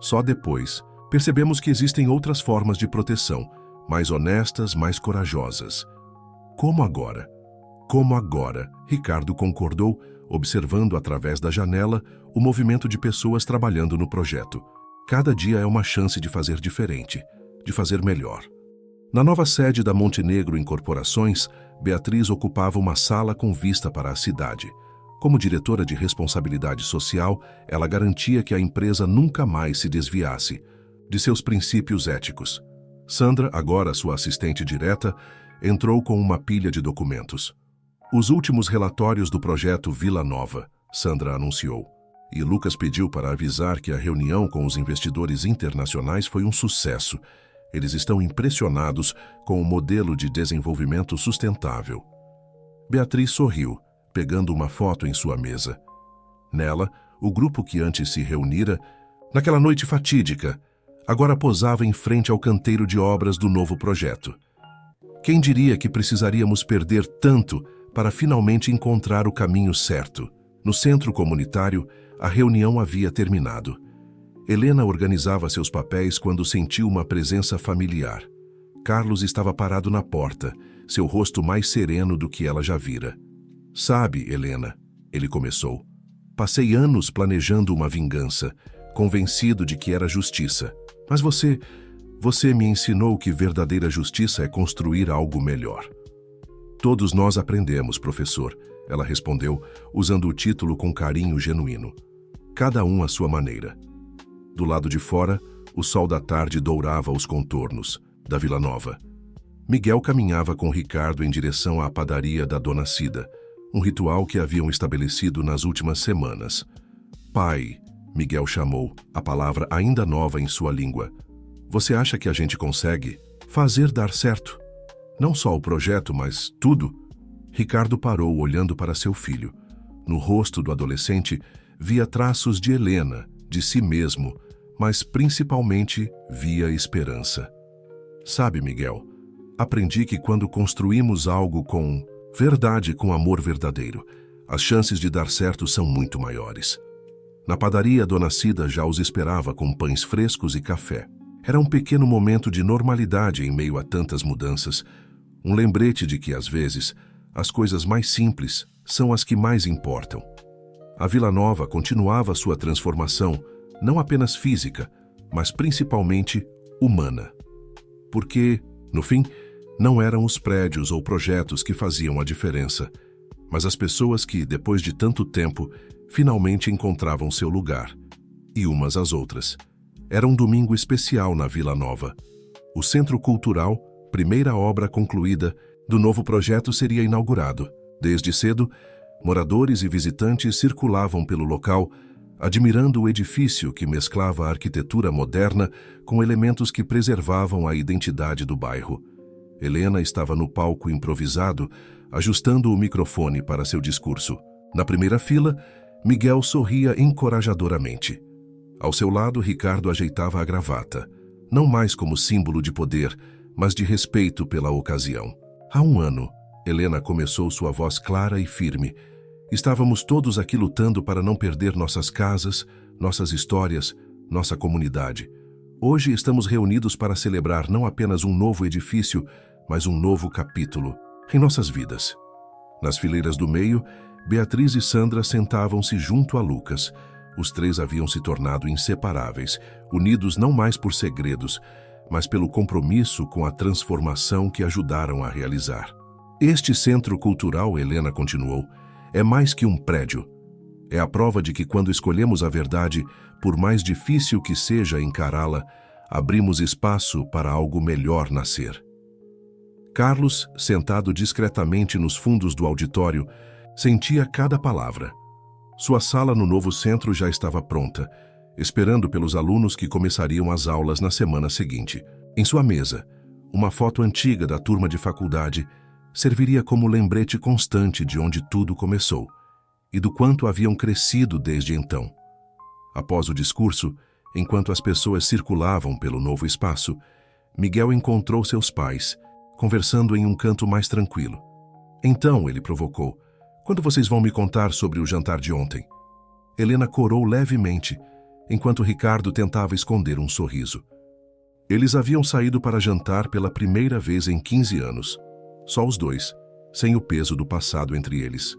Só depois, percebemos que existem outras formas de proteção, mais honestas, mais corajosas. Como agora? Como agora, Ricardo concordou, observando através da janela o movimento de pessoas trabalhando no projeto. Cada dia é uma chance de fazer diferente, de fazer melhor. Na nova sede da Montenegro Incorporações, Beatriz ocupava uma sala com vista para a cidade. Como diretora de responsabilidade social, ela garantia que a empresa nunca mais se desviasse de seus princípios éticos. Sandra, agora sua assistente direta, entrou com uma pilha de documentos. Os últimos relatórios do projeto Vila Nova, Sandra anunciou. E Lucas pediu para avisar que a reunião com os investidores internacionais foi um sucesso. Eles estão impressionados com o modelo de desenvolvimento sustentável. Beatriz sorriu, pegando uma foto em sua mesa. Nela, o grupo que antes se reunira, naquela noite fatídica, agora posava em frente ao canteiro de obras do novo projeto. Quem diria que precisaríamos perder tanto para finalmente encontrar o caminho certo? No centro comunitário, a reunião havia terminado. Helena organizava seus papéis quando sentiu uma presença familiar. Carlos estava parado na porta, seu rosto mais sereno do que ela já vira. Sabe, Helena, ele começou. Passei anos planejando uma vingança, convencido de que era justiça. Mas você me ensinou que verdadeira justiça é construir algo melhor. Todos nós aprendemos, professor, ela respondeu, usando o título com carinho genuíno. Cada um à sua maneira. Do lado de fora, o sol da tarde dourava os contornos da Vila Nova. Miguel caminhava com Ricardo em direção à padaria da Dona Cida, um ritual que haviam estabelecido nas últimas semanas. Pai, Miguel chamou, a palavra ainda nova em sua língua. Você acha que a gente consegue fazer dar certo? Não só o projeto, mas tudo? Ricardo parou olhando para seu filho. No rosto do adolescente, via traços de Helena, de si mesmo, mas principalmente via esperança. Sabe, Miguel, aprendi que quando construímos algo com verdade, com amor verdadeiro, as chances de dar certo são muito maiores. Na padaria, Dona Cida já os esperava com pães frescos e café. Era um pequeno momento de normalidade em meio a tantas mudanças, um lembrete de que, às vezes, as coisas mais simples são as que mais importam. A Vila Nova continuava sua transformação, não apenas física, mas principalmente humana. Porque, no fim, não eram os prédios ou projetos que faziam a diferença, mas as pessoas que, depois de tanto tempo, finalmente encontravam seu lugar, e umas às outras. Era um domingo especial na Vila Nova. O Centro Cultural, primeira obra concluída, do novo projeto seria inaugurado. Desde cedo, moradores e visitantes circulavam pelo local, admirando o edifício que mesclava a arquitetura moderna com elementos que preservavam a identidade do bairro. Helena estava no palco improvisado, ajustando o microfone para seu discurso. Na primeira fila, Miguel sorria encorajadoramente. Ao seu lado, Ricardo ajeitava a gravata, não mais como símbolo de poder, mas de respeito pela ocasião. Há um ano, Helena começou sua voz clara e firme. Estávamos todos aqui lutando para não perder nossas casas, nossas histórias, nossa comunidade. Hoje estamos reunidos para celebrar não apenas um novo edifício, mas um novo capítulo em nossas vidas. Nas fileiras do meio, Beatriz e Sandra sentavam-se junto a Lucas. Os três haviam se tornado inseparáveis, unidos não mais por segredos, mas pelo compromisso com a transformação que ajudaram a realizar. Este centro cultural, Helena continuou, é mais que um prédio. É a prova de que quando escolhemos a verdade, por mais difícil que seja encará-la, abrimos espaço para algo melhor nascer. Carlos, sentado discretamente nos fundos do auditório, sentia cada palavra. Sua sala no novo centro já estava pronta, esperando pelos alunos que começariam as aulas na semana seguinte. Em sua mesa, uma foto antiga da turma de faculdade serviria como lembrete constante de onde tudo começou e do quanto haviam crescido desde então. Após o discurso, enquanto as pessoas circulavam pelo novo espaço, Miguel encontrou seus pais, conversando em um canto mais tranquilo. Então, ele provocou: "Quando vocês vão me contar sobre o jantar de ontem?" Helena corou levemente, enquanto Ricardo tentava esconder um sorriso. Eles haviam saído para jantar pela primeira vez em 15 anos. Só os dois, sem o peso do passado entre eles.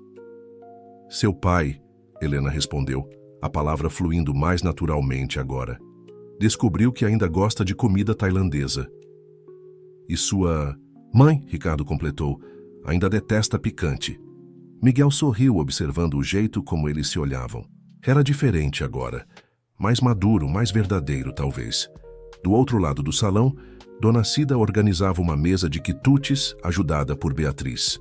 "Seu pai", Helena respondeu, a palavra fluindo mais naturalmente agora, "descobriu que ainda gosta de comida tailandesa." "E sua mãe", Ricardo completou, "ainda detesta picante." Miguel sorriu observando o jeito como eles se olhavam. Era diferente agora, mais maduro, mais verdadeiro talvez. Do outro lado do salão, Dona Cida organizava uma mesa de quitutes ajudada por Beatriz.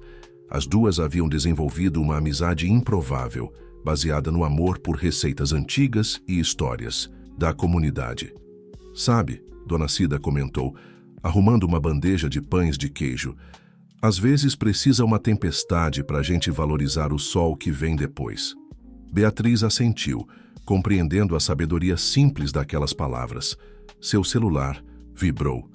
As duas haviam desenvolvido uma amizade improvável, baseada no amor por receitas antigas e histórias da comunidade. "Sabe", Dona Cida comentou, arrumando uma bandeja de pães de queijo, "às vezes precisa uma tempestade para a gente valorizar o sol que vem depois." Beatriz assentiu, compreendendo a sabedoria simples daquelas palavras. Seu celular vibrou.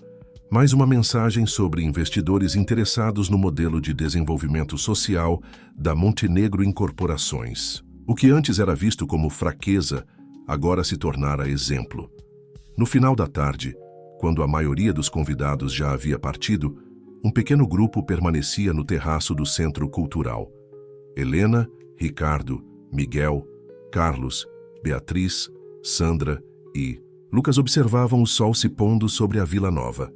Mais uma mensagem sobre investidores interessados no modelo de desenvolvimento social da Montenegro Incorporações. O que antes era visto como fraqueza, agora se tornara exemplo. No final da tarde, quando a maioria dos convidados já havia partido, um pequeno grupo permanecia no terraço do Centro Cultural. Helena, Ricardo, Miguel, Carlos, Beatriz, Sandra e Lucas observavam o sol se pondo sobre a Vila Nova.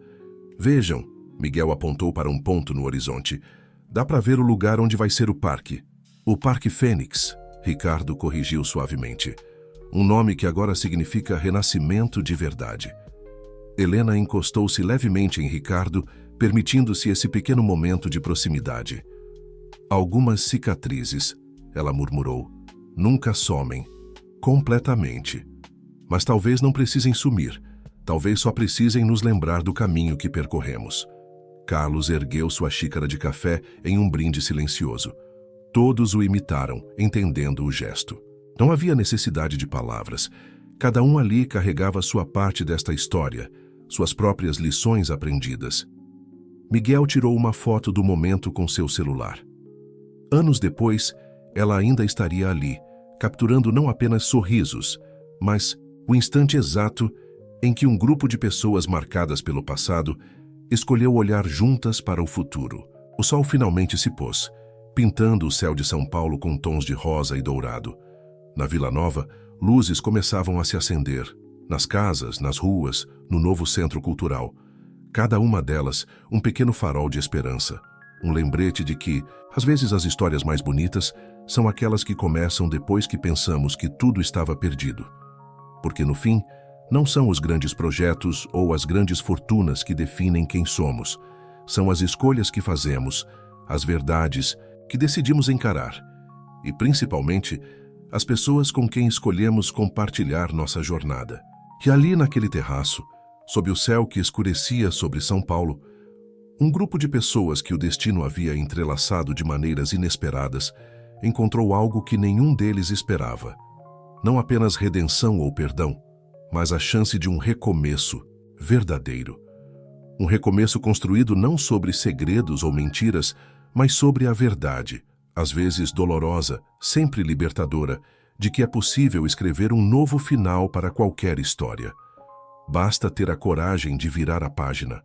"Vejam", Miguel apontou para um ponto no horizonte, "dá para ver o lugar onde vai ser o parque." "O Parque Fênix", Ricardo corrigiu suavemente. Um nome que agora significa renascimento de verdade. Helena encostou-se levemente em Ricardo, permitindo-se esse pequeno momento de proximidade. "Algumas cicatrizes", ela murmurou, "nunca somem. Completamente. Mas talvez não precisem sumir. Talvez só precisem nos lembrar do caminho que percorremos." Carlos ergueu sua xícara de café em um brinde silencioso. Todos o imitaram, entendendo o gesto. Não havia necessidade de palavras. Cada um ali carregava sua parte desta história, suas próprias lições aprendidas. Miguel tirou uma foto do momento com seu celular. Anos depois, ela ainda estaria ali, capturando não apenas sorrisos, mas o instante exato em que um grupo de pessoas marcadas pelo passado escolheu olhar juntas para o futuro. O sol finalmente se pôs, pintando o céu de São Paulo com tons de rosa e dourado. Na Vila Nova, luzes começavam a se acender, nas casas, nas ruas, no novo centro cultural. Cada uma delas um pequeno farol de esperança, um lembrete de que, às vezes, as histórias mais bonitas são aquelas que começam depois que pensamos que tudo estava perdido. Porque, no fim, não são os grandes projetos ou as grandes fortunas que definem quem somos. São as escolhas que fazemos, as verdades que decidimos encarar e, principalmente, as pessoas com quem escolhemos compartilhar nossa jornada. E ali naquele terraço, sob o céu que escurecia sobre São Paulo, um grupo de pessoas que o destino havia entrelaçado de maneiras inesperadas encontrou algo que nenhum deles esperava. Não apenas redenção ou perdão, mas a chance de um recomeço verdadeiro. Um recomeço construído não sobre segredos ou mentiras, mas sobre a verdade, às vezes dolorosa, sempre libertadora, de que é possível escrever um novo final para qualquer história. Basta ter a coragem de virar a página.